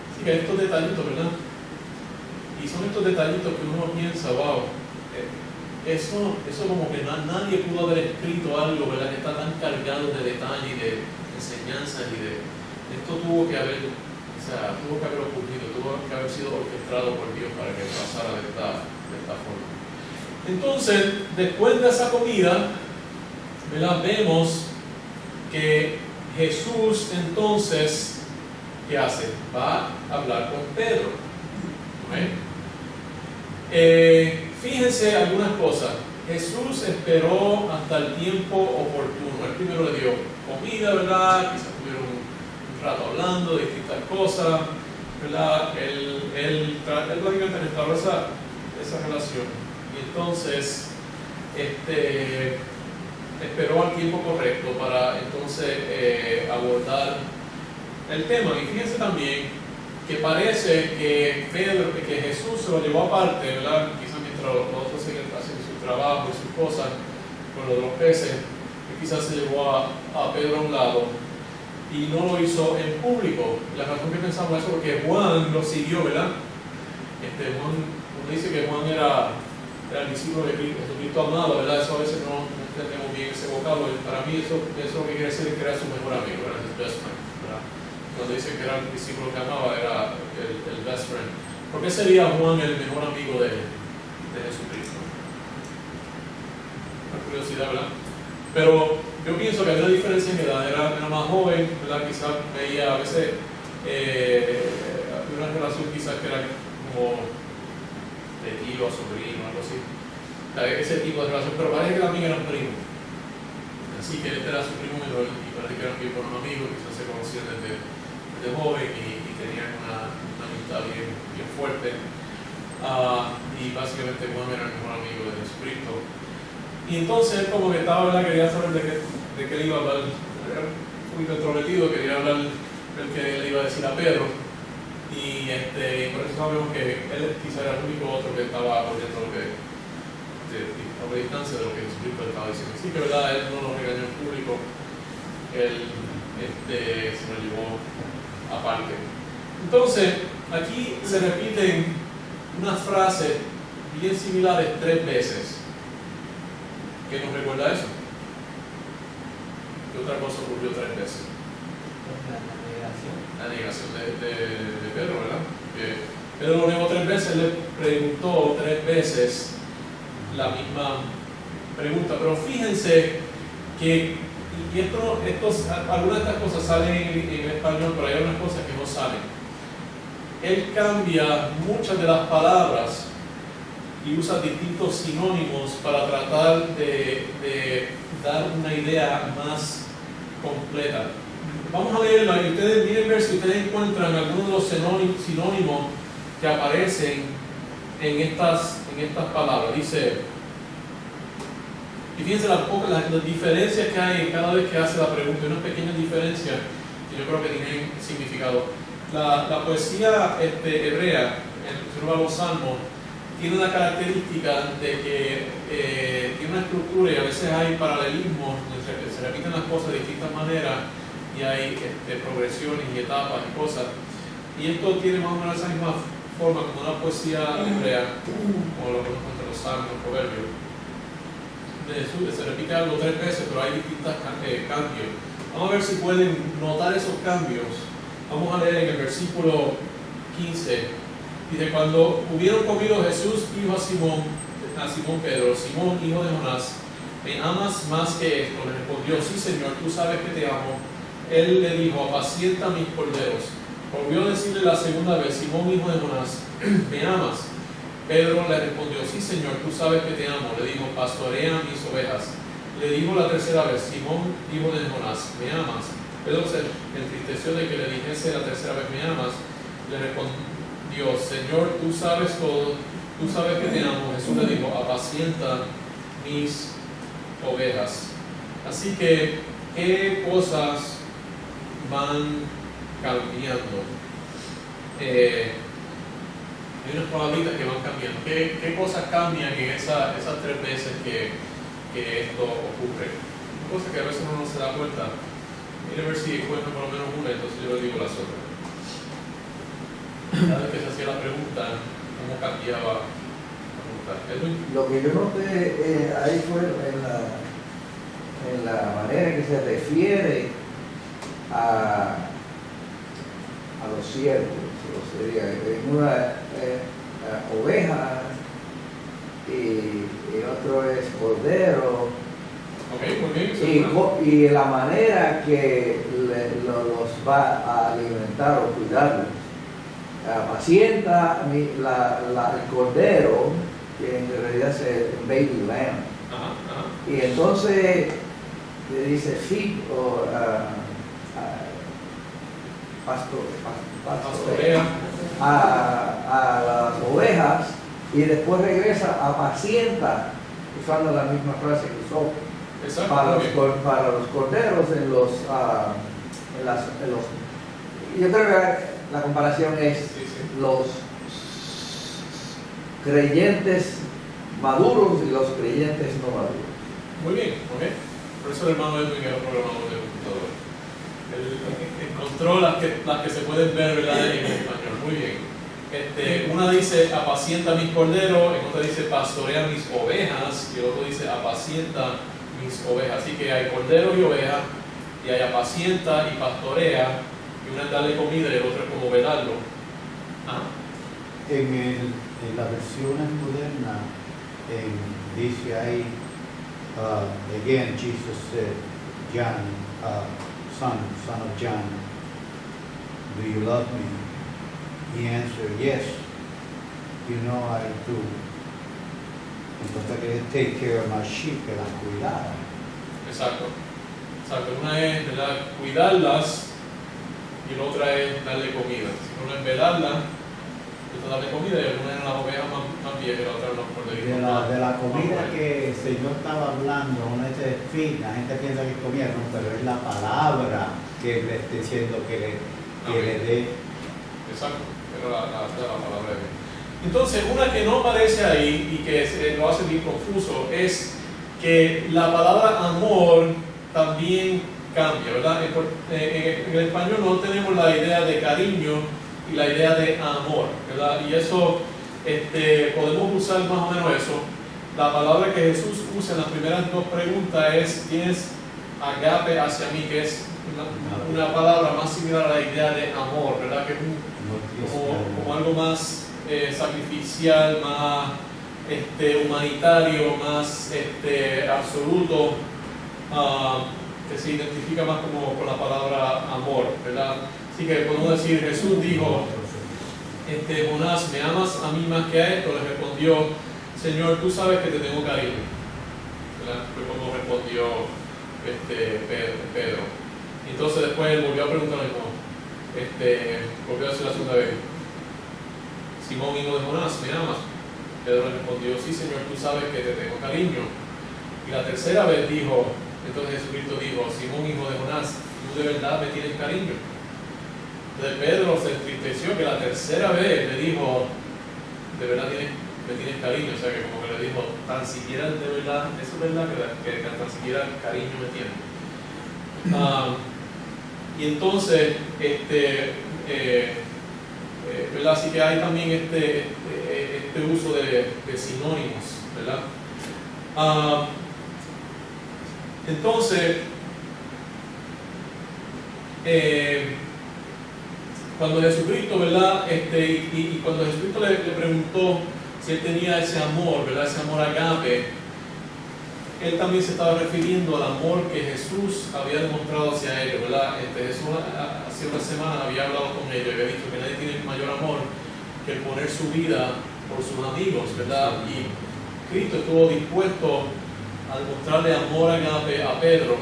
Así que estos detallitos, ¿verdad? Y son estos detallitos que uno piensa, wow, eso como que nadie pudo haber escrito algo, ¿verdad?, que está tan cargado de detalle y de enseñanzas y de... Esto tuvo que haber ocurrido, tuvo que haber sido orquestado por Dios para que pasara de esta forma. Entonces, después de esa comida, ¿verdad?, vemos que Jesús entonces, ¿qué hace? Va a hablar con Pedro. Fíjense algunas cosas. Jesús esperó hasta el tiempo oportuno. Él primero le dio comida, ¿verdad? Quizás tuvieron un rato hablando de distintas cosas, ¿verdad? Él básicamente restauró esa relación. Y entonces, esperó al tiempo correcto para entonces abordar el tema. Y fíjense también que parece que Jesús se lo llevó aparte, ¿verdad? Quizás mientras los otros siguen haciendo su trabajo y sus cosas con los peces, que quizás se llevó a Pedro a un lado y no lo hizo en público. La razón que pensamos eso es porque Juan lo siguió, ¿verdad? Uno dice que Juan era el discípulo de Jesucristo amado, ¿verdad? Eso a veces no entendemos bien ese vocablo. Para mí eso lo que quiere decir es que era su mejor amigo, ¿verdad? His best friend, ¿verdad? Cuando dice que era el discípulo que amaba, era el best friend. ¿Por qué sería Juan el mejor amigo de Jesucristo? Una curiosidad, ¿verdad? Pero yo pienso que había una diferencia en edad. Era más joven, ¿verdad? Quizás veía a veces una relación quizás que era como de tío a sobrino, algo así. Ese tipo de relación, pero parece que también eran primos. Así que este era su primo menor y parece que eran bien buenos amigos, quizás se conocían desde joven y tenían una amistad bien fuerte. Y básicamente Juan era el mejor amigo de Jesucristo. Y entonces él como que estaba, ¿verdad? Quería saber de qué le iba a hablar. Era un poquito entrometido, quería hablar del que le iba a decir a Pedro. Y por eso sabemos que él quizá era el único otro que estaba oyendo lo que a distancia de lo que Jesucristo estaba diciendo. Así que verdad, él no lo regañó en público, él se lo llevó aparte. Entonces, aquí se repiten unas frases bien similares 3 veces. ¿Qué nos recuerda eso? ¿Qué otra cosa ocurrió 3 veces? La negación de Pedro, ¿verdad? Que Pedro lo negó 3 veces, le preguntó 3 veces la misma pregunta. Pero fíjense que algunas de estas cosas salen en español, pero hay algunas cosas que no salen. Él cambia muchas de las palabras y usa distintos sinónimos para tratar de dar una idea más completa. Vamos a leerla y ustedes miren ver si ustedes encuentran algunos de los sinónimos que aparecen en estas palabras. Dice, y fíjense las diferencias que hay cada vez que hace la pregunta, unas pequeñas diferencias que yo creo que tienen significado. La poesía hebrea, en los Salmos, tiene una característica de que tiene una estructura y a veces hay paralelismos, se repiten las cosas de distintas maneras y hay progresiones y etapas y cosas. Y esto tiene más o menos esa misma forma como una poesía hebrea, como lo conozco entre los Salmos, los Proverbios. Se repite algo 3 veces, pero hay distintos cambios. Vamos a ver si pueden notar esos cambios. Vamos a leer en el versículo 15. Dice, cuando hubieron comido, Jesús dijo a Simón Pedro, Simón, hijo de Jonás, ¿me amas más que esto? Le respondió, sí, Señor, tú sabes que te amo. Él le dijo, apacienta mis corderos. Volvió a decirle la segunda vez, Simón, hijo de Jonás, ¿me amas? Pedro le respondió, sí, Señor, tú sabes que te amo. Le dijo, pastorea mis ovejas. Le dijo la tercera vez, Simón, hijo de Jonás, ¿me amas? Pedro se entristeció de que le dijese la tercera vez, ¿me amas? Le respondió, Señor, tú sabes todo, tú sabes que te amo. Jesús le dijo, apacienta mis ovejas. Así que, ¿qué cosas van cambiando? Hay unas palabritas que van cambiando. ¿Qué cosas cambian en esas 3 veces que esto ocurre? Cosas que a veces uno no se da cuenta. Mire a ver si encuentro por lo menos una, entonces yo le digo las otras. Cada vez que se hacía la pregunta, ¿cómo cambiaba la pregunta? Lo que yo noté ahí fue en la manera que se refiere a los siervos, sería en una oveja y otro es cordero. Ok, muy bien. Y la manera que los va a alimentar o cuidarlos. Apacienta el cordero, que en realidad es el baby lamb, Ajá, ajá. Y entonces le dice feed o Pastorea. a las ovejas y después regresa apacienta, usando la misma frase que usó Exacto. para muy bien. para los corderos en los, yo creo que la comparación es Sí, sí. los creyentes maduros y los creyentes no maduros. Muy bien, ok. Por eso el hermano Edwin era programador de computador. Él encontró las que se pueden ver, ¿verdad?, en español. Muy bien. Una dice apacienta mis corderos, en otra dice pastorea mis ovejas, y el otro dice apacienta mis ovejas. Así que hay corderos y ovejas, y hay apacienta y pastorea, y una es darle comida y el otro es como velarlo. ¿Ah? En las versiones modernas dice ahí, again Jesus said, John, son of John, do you love me? He answered, yes, you know I do. Entonces que take care of my sheep, que las cuidara. Exacto. Exacto. Una es, ¿verdad?, cuidarlas, y la otra es darle comida. Una es velarlas, otra darle comida, y alguna es las ovejas más viejas y la otra los corderitos. De la comida que el Señor estaba hablando, una dice feed, la gente piensa que comieron, pero es la palabra que le está diciendo que le dé. Exacto, pero la palabra de Dios. Entonces, una que no aparece ahí y que lo hace bien confuso es que la palabra amor también cambia, ¿verdad? En el español no tenemos la idea de cariño y la idea de amor, ¿verdad? Y eso, podemos usar más o menos eso. La palabra que Jesús usa en las primeras dos preguntas es: tienes agape hacia mí, que es una palabra más similar a la idea de amor, ¿verdad? Que es como algo más sacrificial, más humanitario, más absoluto, que se identifica más como con la palabra amor, ¿verdad? Así que podemos decir, Jesús dijo, Jonás, ¿me amas a mí más que a esto? Le respondió, Señor, tú sabes que te tengo cariño, ¿verdad? Fue como respondió Pedro. Entonces después él volvió a preguntarle, volvió a decir la segunda vez, Simón, hijo de Jonás, ¿me amas? Pedro le respondió, sí, Señor, tú sabes que te tengo cariño. Y la tercera vez dijo, entonces Jesucristo dijo, Simón, hijo de Jonás, tú de verdad me tienes cariño. Entonces Pedro se entristeció que la tercera vez le dijo, de verdad me tienes cariño, o sea que como que le dijo, tan siquiera de verdad, eso es verdad que tan siquiera cariño me tiene. Y entonces, ¿verdad? Así que hay también este uso de sinónimos, ¿verdad? Entonces, cuando Jesucristo, ¿verdad? Y cuando Jesucristo le preguntó si él tenía ese amor, ¿verdad? Ese amor agape, él también se estaba refiriendo al amor que Jesús había demostrado hacia ellos, ¿verdad? Jesús hace una semana había hablado con ellos y había dicho que nadie tiene mayor amor que el poner su vida por sus amigos, ¿verdad? Y Cristo estuvo dispuesto a demostrarle amor agape a Pedro,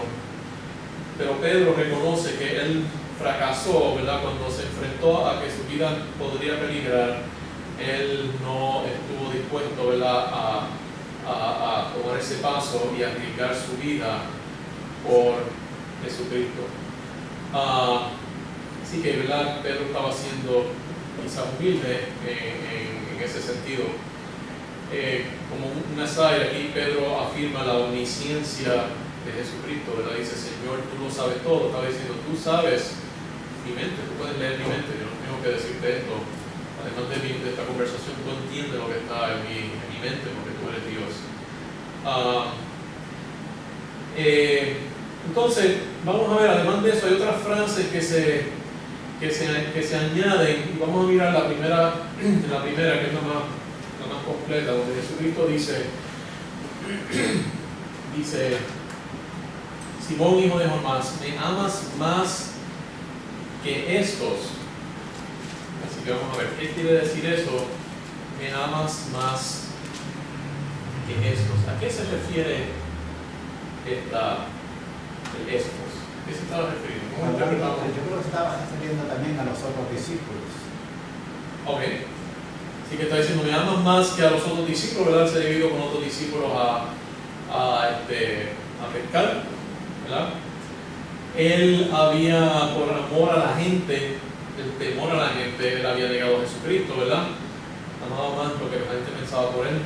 pero Pedro reconoce que él fracasó, ¿verdad? Cuando se enfrentó a que su vida podría peligrar, él no estuvo dispuesto, ¿verdad?, a tomar ese paso y arriesgar su vida por Jesucristo. Así que, ¿verdad?, Pedro estaba siendo quizás humilde en ese sentido. Como un aside, aquí Pedro afirma la omnisciencia de Jesucristo, ¿verdad? Dice, Señor, tú lo sabes todo. Estaba diciendo, tú sabes mi mente, tú puedes leer mi mente, yo no tengo que decirte esto. Además de esta conversación, tú entiendes lo que está en mi mente, porque tú eres Dios. Entonces, vamos a ver, además de eso, hay otras frases que se añaden, y vamos a mirar la primera que es la más completa, donde Jesucristo dice, Simón, hijo de Jonás, ¿me amas más que estos? Así que vamos a ver, ¿qué quiere decir eso? ¿Me amas más que estos. ¿A qué se refiere el estos? ¿A qué se estaba refiriendo? ¿Cómo interpretamos? Yo creo que estaba refiriendo también a los otros discípulos. Ok. Así que está diciendo, me aman más que a los otros discípulos, ¿verdad? Se ha ido con otros discípulos a pescar, ¿verdad? Él había, por amor a la gente, el temor a la gente, él había negado a Jesucristo, ¿verdad? Amaba más lo que la gente pensaba por él.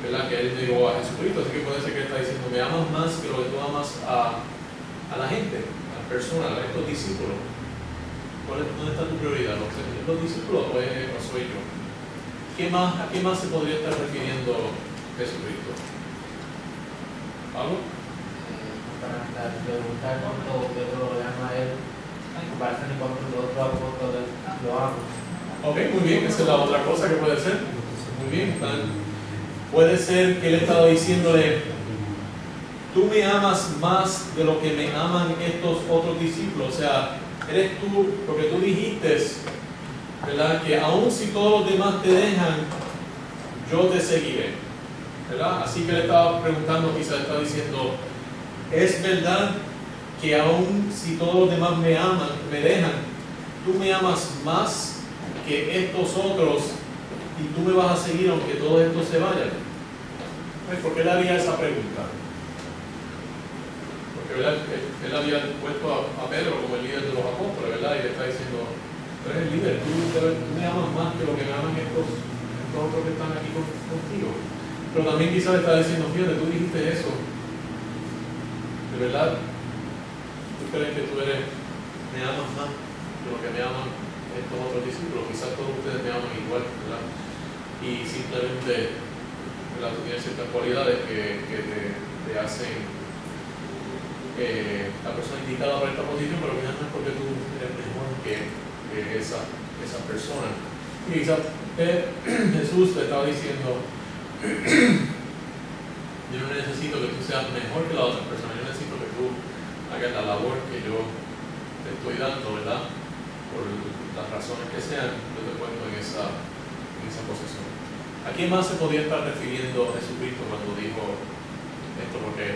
¿Verdad? Que él negó a Jesucristo, así que puede ser que él está diciendo, me amas más que lo que tú amas a la gente, a las personas, a estos discípulos. ¿Dónde está tu prioridad? ¿Los discípulos o soy yo? ¿A qué más se podría estar refiriendo Jesucristo? ¿Pablo? Para preguntar cuánto Pedro le ama a él, en comparación con cuánto los otros apóstoles lo aman. Ok, muy bien, esa es la otra cosa que puede ser. Muy bien, puede ser que él estaba diciéndole, tú me amas más de lo que me aman estos otros discípulos, o sea, eres tú, porque tú dijiste, ¿verdad? Que aun si todos los demás te dejan, yo te seguiré, ¿verdad? Así que le estaba preguntando, quizás estaba diciendo, ¿es verdad que aun si todos los demás me aman, me dejan, tú me amas más que estos otros y tú me vas a seguir aunque todos estos se vayan? ¿Por qué le haría esa pregunta? Porque ¿verdad? Él había puesto a Pedro como el líder de los apóstoles, ¿verdad? Y le está diciendo, tú eres el líder, tú me amas más que lo que me aman estos otros que están aquí contigo. Pero también quizás le está diciendo, fíjate, tú dijiste eso. De verdad, tú crees que tú me amas más que lo que me aman estos otros discípulos. Quizás todos ustedes me aman igual, ¿verdad? Y simplemente, ¿verdad? Tú tienes ciertas cualidades que te hacen la persona indicada para esta posición, pero quizás no es porque tú eres mejor que esa persona. Y quizás Jesús te estaba diciendo, yo no necesito que tú seas mejor que la otra persona, yo necesito que tú hagas la labor que yo te estoy dando, ¿verdad? Por las razones que sean, yo te cuento en esa posición. ¿A quién más se podía estar refiriendo Jesucristo cuando dijo esto? Porque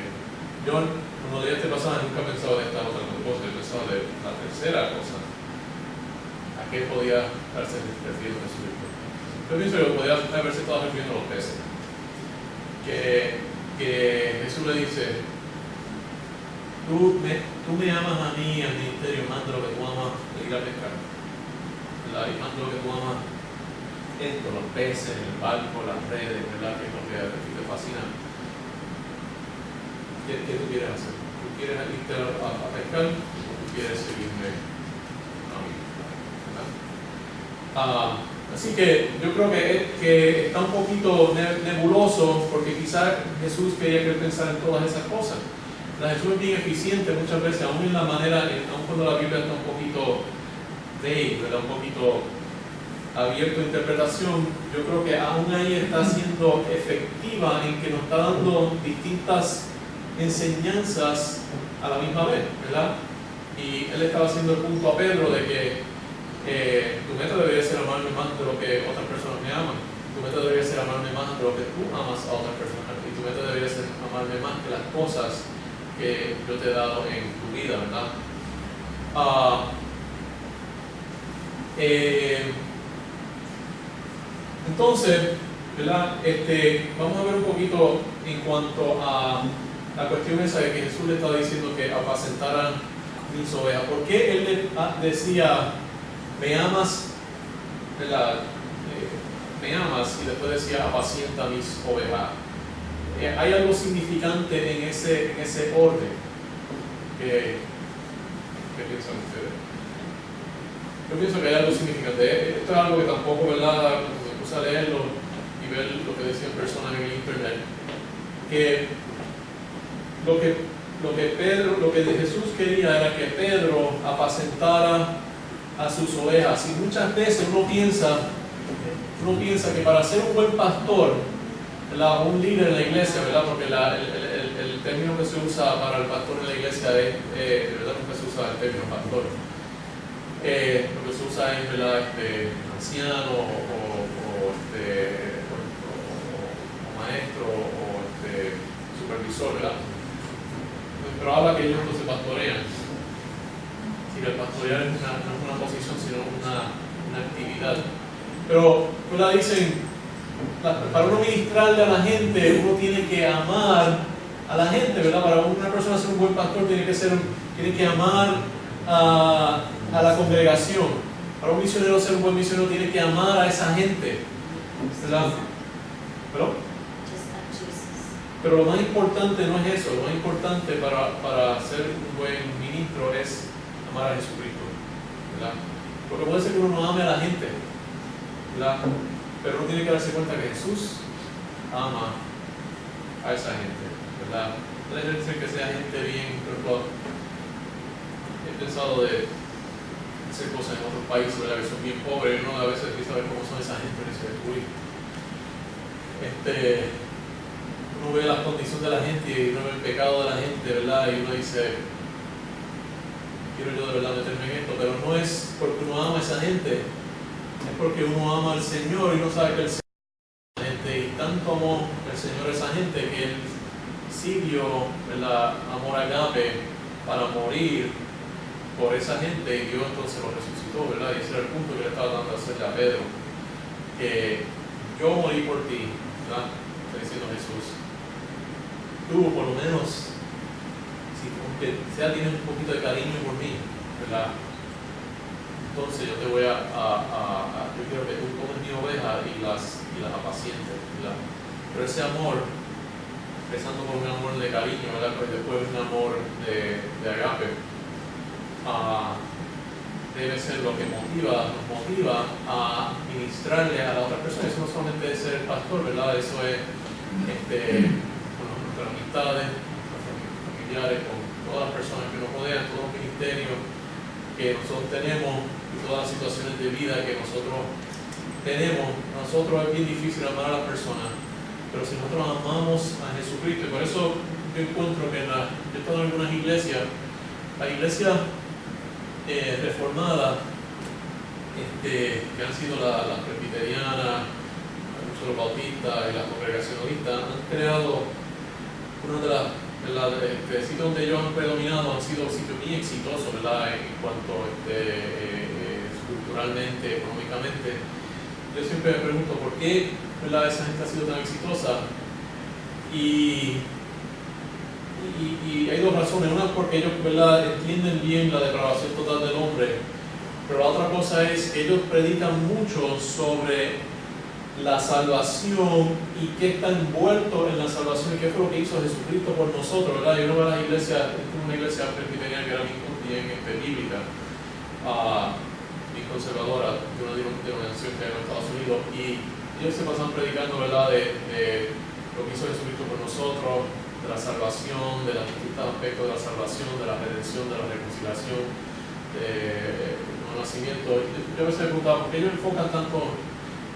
yo, como leía este pasaje, nunca pensaba de esta otra cosa, yo pensaba de la tercera cosa. ¿A qué podía estarse refiriendo Jesucristo? Yo pienso que podía haberse estado refiriendo a los peces. Que Jesús le dice, tú me amas a mí, al ministerio, más de lo que tú amas de ir a pescar, ¿verdad? Y más de lo que tú amas esto, los peces, el barco, las redes, ¿verdad? Que es lo que a ti te fascina. ¿Qué tú quieres hacer? ¿Tú quieres irte a pescar o tú quieres seguirme a mí? ¿Verdad? Así que yo creo que está un poquito nebuloso porque quizás Jesús quería que él pensara en todas esas cosas. Jesús es bien eficiente muchas veces, aún en la manera, aún cuando la Biblia está un poquito vague, ¿verdad? Un poquito abierto a interpretación, yo creo que aún ahí está siendo efectiva en que nos está dando distintas enseñanzas a la misma vez, ¿verdad? Y él estaba haciendo el punto a Pedro de que tu meta debería ser amarme más de lo que otras personas me aman. Tu meta debería ser amarme más de lo que tú amas a otras personas. Y tu meta debería ser amarme más que las cosas que yo te he dado en tu vida, ¿verdad? Entonces, ¿verdad? Vamos a ver un poquito en cuanto a la cuestión esa de que Jesús le estaba diciendo que apacentaran mis ovejas. ¿Por qué él le decía, me amas, ¿verdad? Me amas, y después decía, apacienta mis ovejas? Hay algo significante en ese orden. ¿Qué piensan ustedes? Yo pienso que hay algo significante. Esto es algo que tampoco, ¿verdad? Me puse a leerlo y ver lo que decían personas en el internet. Que lo que Jesús quería era que Pedro apacentara a sus ovejas. Y muchas veces uno piensa que para ser un buen pastor, ¿verdad? Un líder en la iglesia, ¿verdad? Porque el término que se usa para el pastor en la iglesia es, ¿verdad? Nunca se usa el término pastor. Lo que se usa es, ¿verdad? Anciano o maestro o supervisor, ¿verdad? Pero habla que ellos entonces pastorean. Así que el pastorear no es una posición, sino una actividad. Pero, ¿verdad? Dicen, para uno ministrarle a la gente, uno tiene que amar a la gente, ¿verdad? Para una persona ser un buen pastor tiene que amar a la congregación. Para un misionero ser un buen misionero tiene que amar a esa gente, ¿verdad? Just like Jesus. Pero lo más importante no es eso. Lo más importante para ser un buen ministro es amar a Jesucristo, ¿verdad? Porque puede ser que uno no ame a la gente, ¿verdad? Pero uno tiene que darse cuenta que Jesús ama a esa gente, ¿verdad? No debe ser que sea gente bien, por ejemplo, he pensado de hacer cosas en otros países, ¿verdad? Que son bien pobres, uno a veces empieza a ver cómo son esa gente y dice, uy, uno ve las condiciones de la gente y uno ve el pecado de la gente, ¿verdad? Y uno dice, quiero yo de verdad meterme en esto, pero no es porque uno ama a esa gente, es porque uno ama al Señor y uno sabe que el Señor ama a esa gente, y tanto amó el Señor a esa gente que Él sí dio, ¿verdad?, amor agape para morir por esa gente, y Dios entonces lo resucitó, ¿verdad? Y ese era el punto que le estaba dando a hacerle a Pedro, que yo morí por ti, ¿verdad? Está diciendo Jesús. Tú, por lo menos, si aunque sea tienes un poquito de cariño por mí, ¿verdad? Entonces yo te voy yo quiero que tú tomes mi oveja y las apacientes, ¿verdad? Pero ese amor, empezando por un amor de cariño, ¿verdad? Pues después un amor de agape, debe ser lo que nos motiva a ministrarle a la otra persona. Eso no solamente es ser pastor, ¿verdad? Eso es con nuestras amistades, nuestros familiares, con todas las personas que nos rodean, todos los ministerios que nosotros tenemos y todas las situaciones de vida que nosotros tenemos. Nosotros es bien difícil amar a las personas, pero si nosotros amamos a Jesucristo, y por eso yo encuentro que yo he estado en algunas iglesias, la iglesia reformada, que han sido las presbiterianas, los bautistas y las congregacionalistas, han creado una de las sitios donde ellos han predominado, han sido sitios muy exitosos, ¿verdad? En cuanto culturalmente, económicamente. Yo siempre me pregunto por qué, ¿verdad?, esa gente ha sido tan exitosa. Y hay dos razones. Una es porque ellos, ¿verdad?, entienden bien la depravación total del hombre, pero la otra cosa es que ellos predican mucho sobre la salvación y qué está envuelto en la salvación y qué fue lo que hizo Jesucristo por nosotros, ¿verdad? Yo no veo las iglesias, una iglesia presbiteriana que era bien bíblica, bien conservadora, de una denominación que hay en Estados Unidos, y ellos se pasan predicando, ¿verdad?, de lo que hizo Jesucristo por nosotros, de la salvación, de los distintos aspectos de la salvación, de la redención, de la reconciliación, del nuevo nacimiento. Yo a veces me preguntaba, ¿por qué ellos enfocan tanto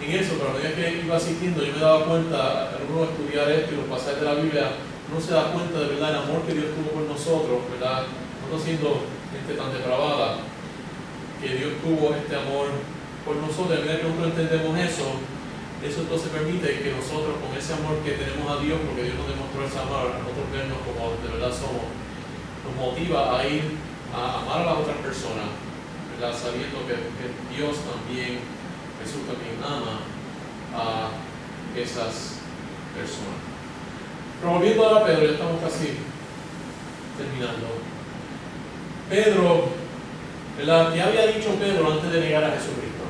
en eso? Pero a medida que iba asistiendo, yo me daba cuenta, al uno estudiar esto y los pasajes de la Biblia, uno se da cuenta de verdad el amor que Dios tuvo por nosotros, ¿verdad? No siendo gente tan depravada, que Dios tuvo este amor por nosotros. A medida que nosotros entendemos eso entonces permite que nosotros, con ese amor que tenemos a Dios, porque Dios nos demostró ese amor, a nosotros vernos como de verdad somos, nos motiva a ir a amar a las otras personas, ¿verdad?, sabiendo que Dios también, Jesús también ama a esas personas. Pero volviendo a Pedro, ya estamos casi terminando. Pedro, ¿verdad?, ¿qué había dicho Pedro antes de negar a Jesucristo?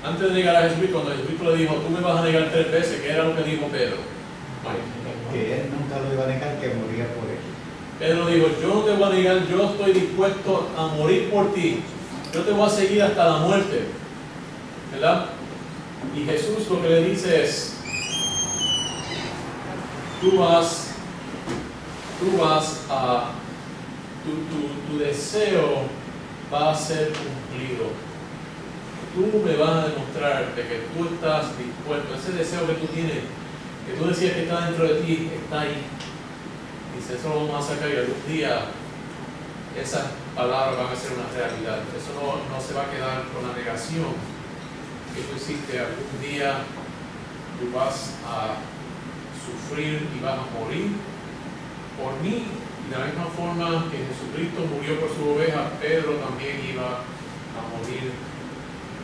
Antes de negar a Jesucristo, cuando Jesucristo le dijo, tú me vas a negar 3 veces, ¿qué era lo que dijo Pedro? Que él nunca lo iba a negar, que moría por él. Pedro dijo, yo no te voy a negar, yo estoy dispuesto a morir por ti, yo te voy a seguir hasta la muerte, ¿verdad? Y Jesús lo que le dice es, tu deseo va a ser cumplido. Tú me vas a demostrar de que tú estás dispuesto, ese deseo que tú tienes, que tú decías que está dentro de ti, está ahí. Dice, eso lo vamos a sacar y algún día esas palabras van a ser una realidad. Eso no se va a quedar con la negación que tú hiciste. Algún día tú vas a sufrir y vas a morir por mí. Y de la misma forma que Jesucristo murió por su oveja, Pedro también iba a morir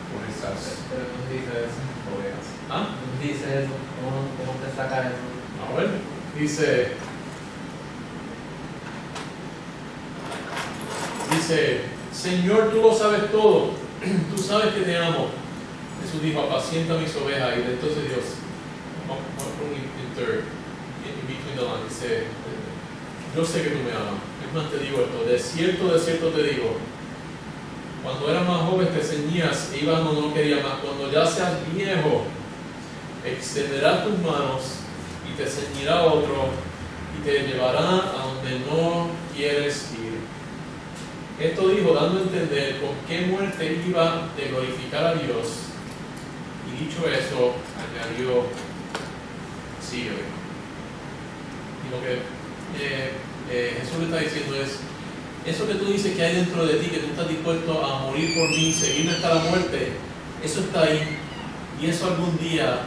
por esas Pero no dice eso. ovejas. ¿Ah? No dice eso. ¿Cómo te saca eso? A ver, dice, Señor, tú lo sabes todo, tú sabes que te amo. Jesús dijo, apacienta mis ovejas. Y entonces Dios, in between the lines, dice, yo sé que tú me amas. Es más, te digo esto, de cierto te digo, cuando eras más joven te ceñías e ibas donde no querías más. Cuando ya seas viejo, extenderás tus manos y te ceñirá otro y te llevará a donde no quieres ir. Esto dijo dando a entender con qué muerte iba de glorificar a Dios. Y dicho eso, añadió, sígueme. Y lo que Jesús le está diciendo es, eso que tú dices que hay dentro de ti, que tú estás dispuesto a morir por mí, seguirme hasta la muerte, eso está ahí. Y eso algún día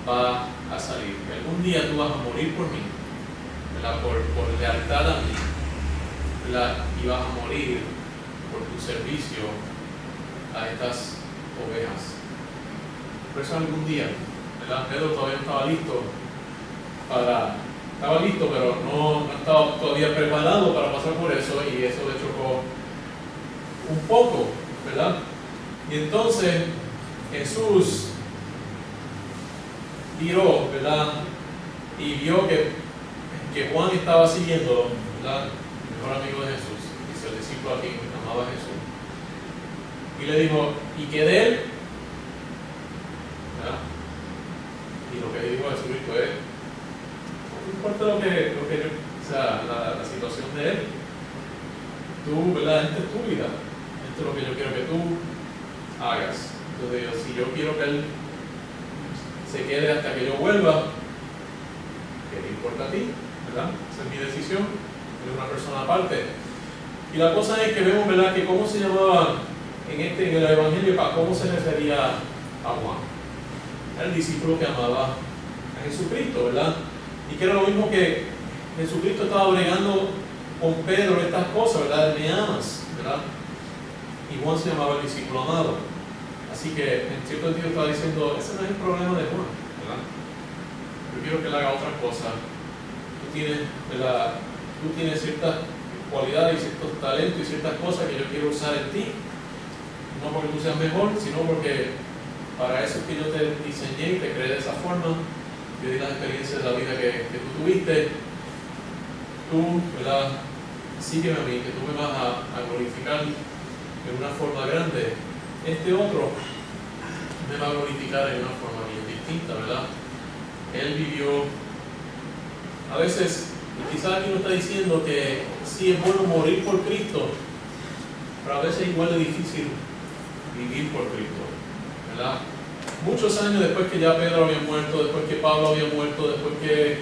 va a salir. Algún día tú vas a morir por mí, ¿verdad? Por lealtad a mí, ¿verdad? Y vas a morir por tu servicio a estas ovejas. Por eso algún día, ¿verdad? Pedro todavía no estaba listo, pero no estaba todavía preparado para pasar por eso, y eso le chocó un poco, ¿verdad? Y entonces Jesús miró, ¿verdad? Y vio que Juan estaba siguiendo, ¿verdad? El mejor amigo de Jesús, dice el discípulo a quien amaba a Jesús. Y le dijo, ¿y qué de él? ¿Verdad? Y lo que dijo Jesucristo es, no importa lo que o sea, la situación de él, tú, ¿verdad? Esta es tu vida, esto es lo que yo quiero que tú hagas. Entonces, si yo quiero que él se quede hasta que yo vuelva, ¿qué le importa a ti? ¿Verdad? Esa es mi decisión, de una persona aparte. Y la cosa es que vemos, ¿verdad?, que cómo se llamaba en el Evangelio, para cómo se refería a Juan. Era el discípulo que amaba a Jesucristo, ¿verdad? Y que era lo mismo que Jesucristo estaba bregando con Pedro estas cosas, ¿verdad? Me amas, ¿verdad? Y Juan se llamaba el discípulo amado. Así que en cierto sentido estaba diciendo, ese no es el problema de Juan, ¿verdad? Yo quiero que él haga otra cosa. Tú tienes ciertas cualidades y ciertos talentos y ciertas cosas que yo quiero usar en ti. No porque tú seas mejor, sino porque para eso es que yo te diseñé y te creé de esa forma. Te di las experiencias de la vida que tú tuviste. Tú, ¿verdad? Sígueme a mí, que tú me vas a glorificar de una forma grande. Este otro me va a glorificar en una forma bien distinta, ¿verdad? Él vivió, a veces, y quizás aquí nos está diciendo que sí es bueno morir por Cristo, pero a veces es igual de difícil vivir por Cristo, ¿verdad? Muchos años después que ya Pedro había muerto, después que Pablo había muerto, después que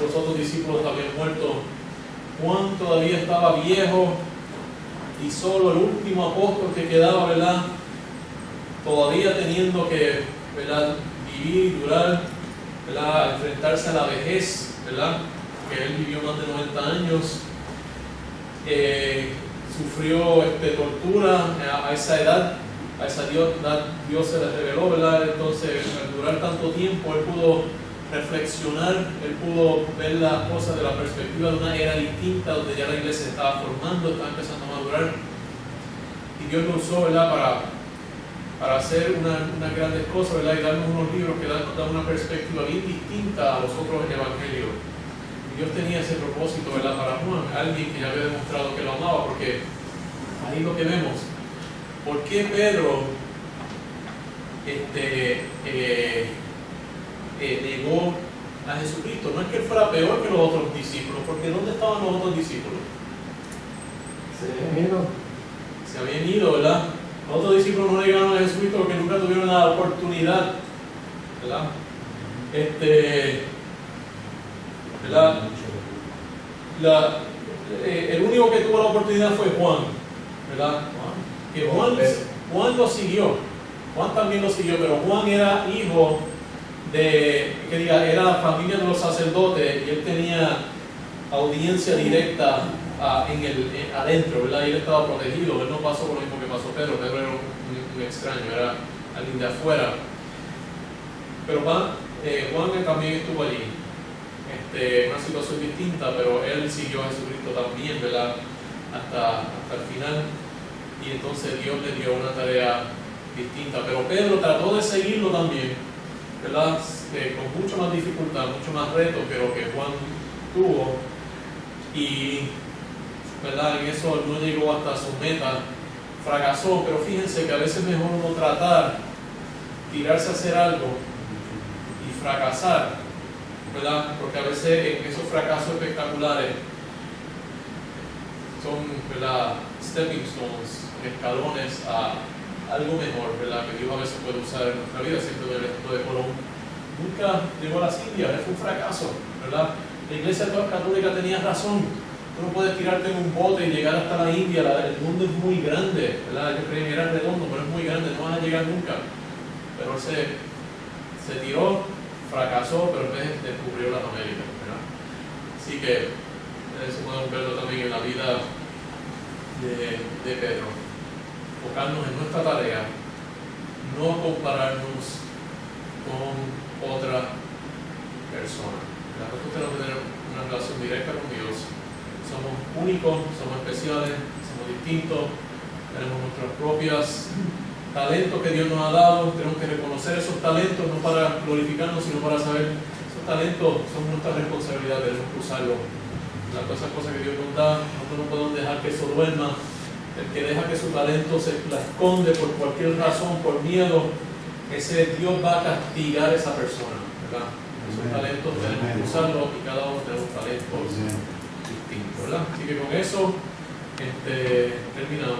los otros discípulos habían muerto, Juan todavía estaba viejo y solo el último apóstol que quedaba, ¿verdad? Todavía teniendo que, ¿verdad?, vivir y durar, ¿verdad?, enfrentarse a la vejez, ¿verdad?, que él vivió más de 90 años, sufrió tortura a esa edad, a esa edad Dios se le reveló, ¿verdad? Entonces, al durar tanto tiempo, él pudo reflexionar, él pudo ver las cosas de la perspectiva de una era distinta, donde ya la iglesia se estaba formando, estaba empezando a madurar, y Dios lo usó, ¿verdad?, para hacer unas grandes cosas, ¿verdad?, y darnos unos libros que dan una perspectiva bien distinta a los otros evangelios. Y Dios tenía ese propósito, ¿verdad?, para Juan, alguien que ya había demostrado que lo amaba, porque ahí lo que vemos. ¿Por qué Pedro negó a Jesucristo? No es que él fuera peor que los otros discípulos, porque ¿dónde estaban los otros discípulos? Se habían ido, ¿verdad? Los otros discípulos no llegaron a Jesucristo porque nunca tuvieron la oportunidad, ¿verdad? ¿Verdad? El único que tuvo la oportunidad fue Juan, ¿verdad? Que Juan lo siguió. Juan también lo siguió, pero Juan era hijo era la familia de los sacerdotes y él tenía audiencia directa adentro, ¿verdad? Y él estaba protegido, él no pasó por lo mismo que pasó Pedro. Pedro era un extraño, era alguien de afuera. Pero Juan también estuvo allí, una situación distinta, pero él siguió a Jesucristo también, ¿verdad? Hasta el final, y entonces Dios le dio una tarea distinta. Pero Pedro trató de seguirlo también, ¿verdad? Con mucho más dificultad, mucho más reto que lo que Juan tuvo, y ¿verdad? En eso no llegó hasta su meta, fracasó. Pero fíjense que a veces es mejor no tratar, tirarse a hacer algo y fracasar, ¿verdad? Porque a veces en esos fracasos espectaculares son, ¿verdad?, stepping stones, escalones a algo mejor, ¿verdad?, que Dios a veces puede usar en nuestra vida. Siempre el ejemplo de Colón nunca llegó a las Indias, fue un fracaso, ¿verdad? La iglesia católica tenía razón. Tú no puedes tirarte en un bote y llegar hasta la India, el mundo es muy grande, ¿verdad? Ellos creían que era redondo, pero es muy grande, no vas a llegar nunca. Pero él se tiró, fracasó, pero en vez descubrió las Américas, ¿verdad? Así que eso podemos verlo también en la vida de Pedro. Enfocarnos en nuestra tarea, no compararnos con otra persona. Nosotros tenemos que tener una relación directa con Dios. Somos únicos, somos especiales, somos distintos, tenemos nuestros propios talentos que Dios nos ha dado. Tenemos que reconocer esos talentos, no para glorificarnos, sino para saber esos talentos son nuestra responsabilidad, tenemos que usarlos. Esas cosas que Dios nos da, nosotros no podemos dejar que eso duerma. El que deja que su talento se la esconde por cualquier razón, por miedo, ese Dios va a castigar a esa persona, ¿verdad? Esos talentos tenemos que usarlos, y cada uno tenemos talentos distintos, ¿verdad? Así que con eso terminamos.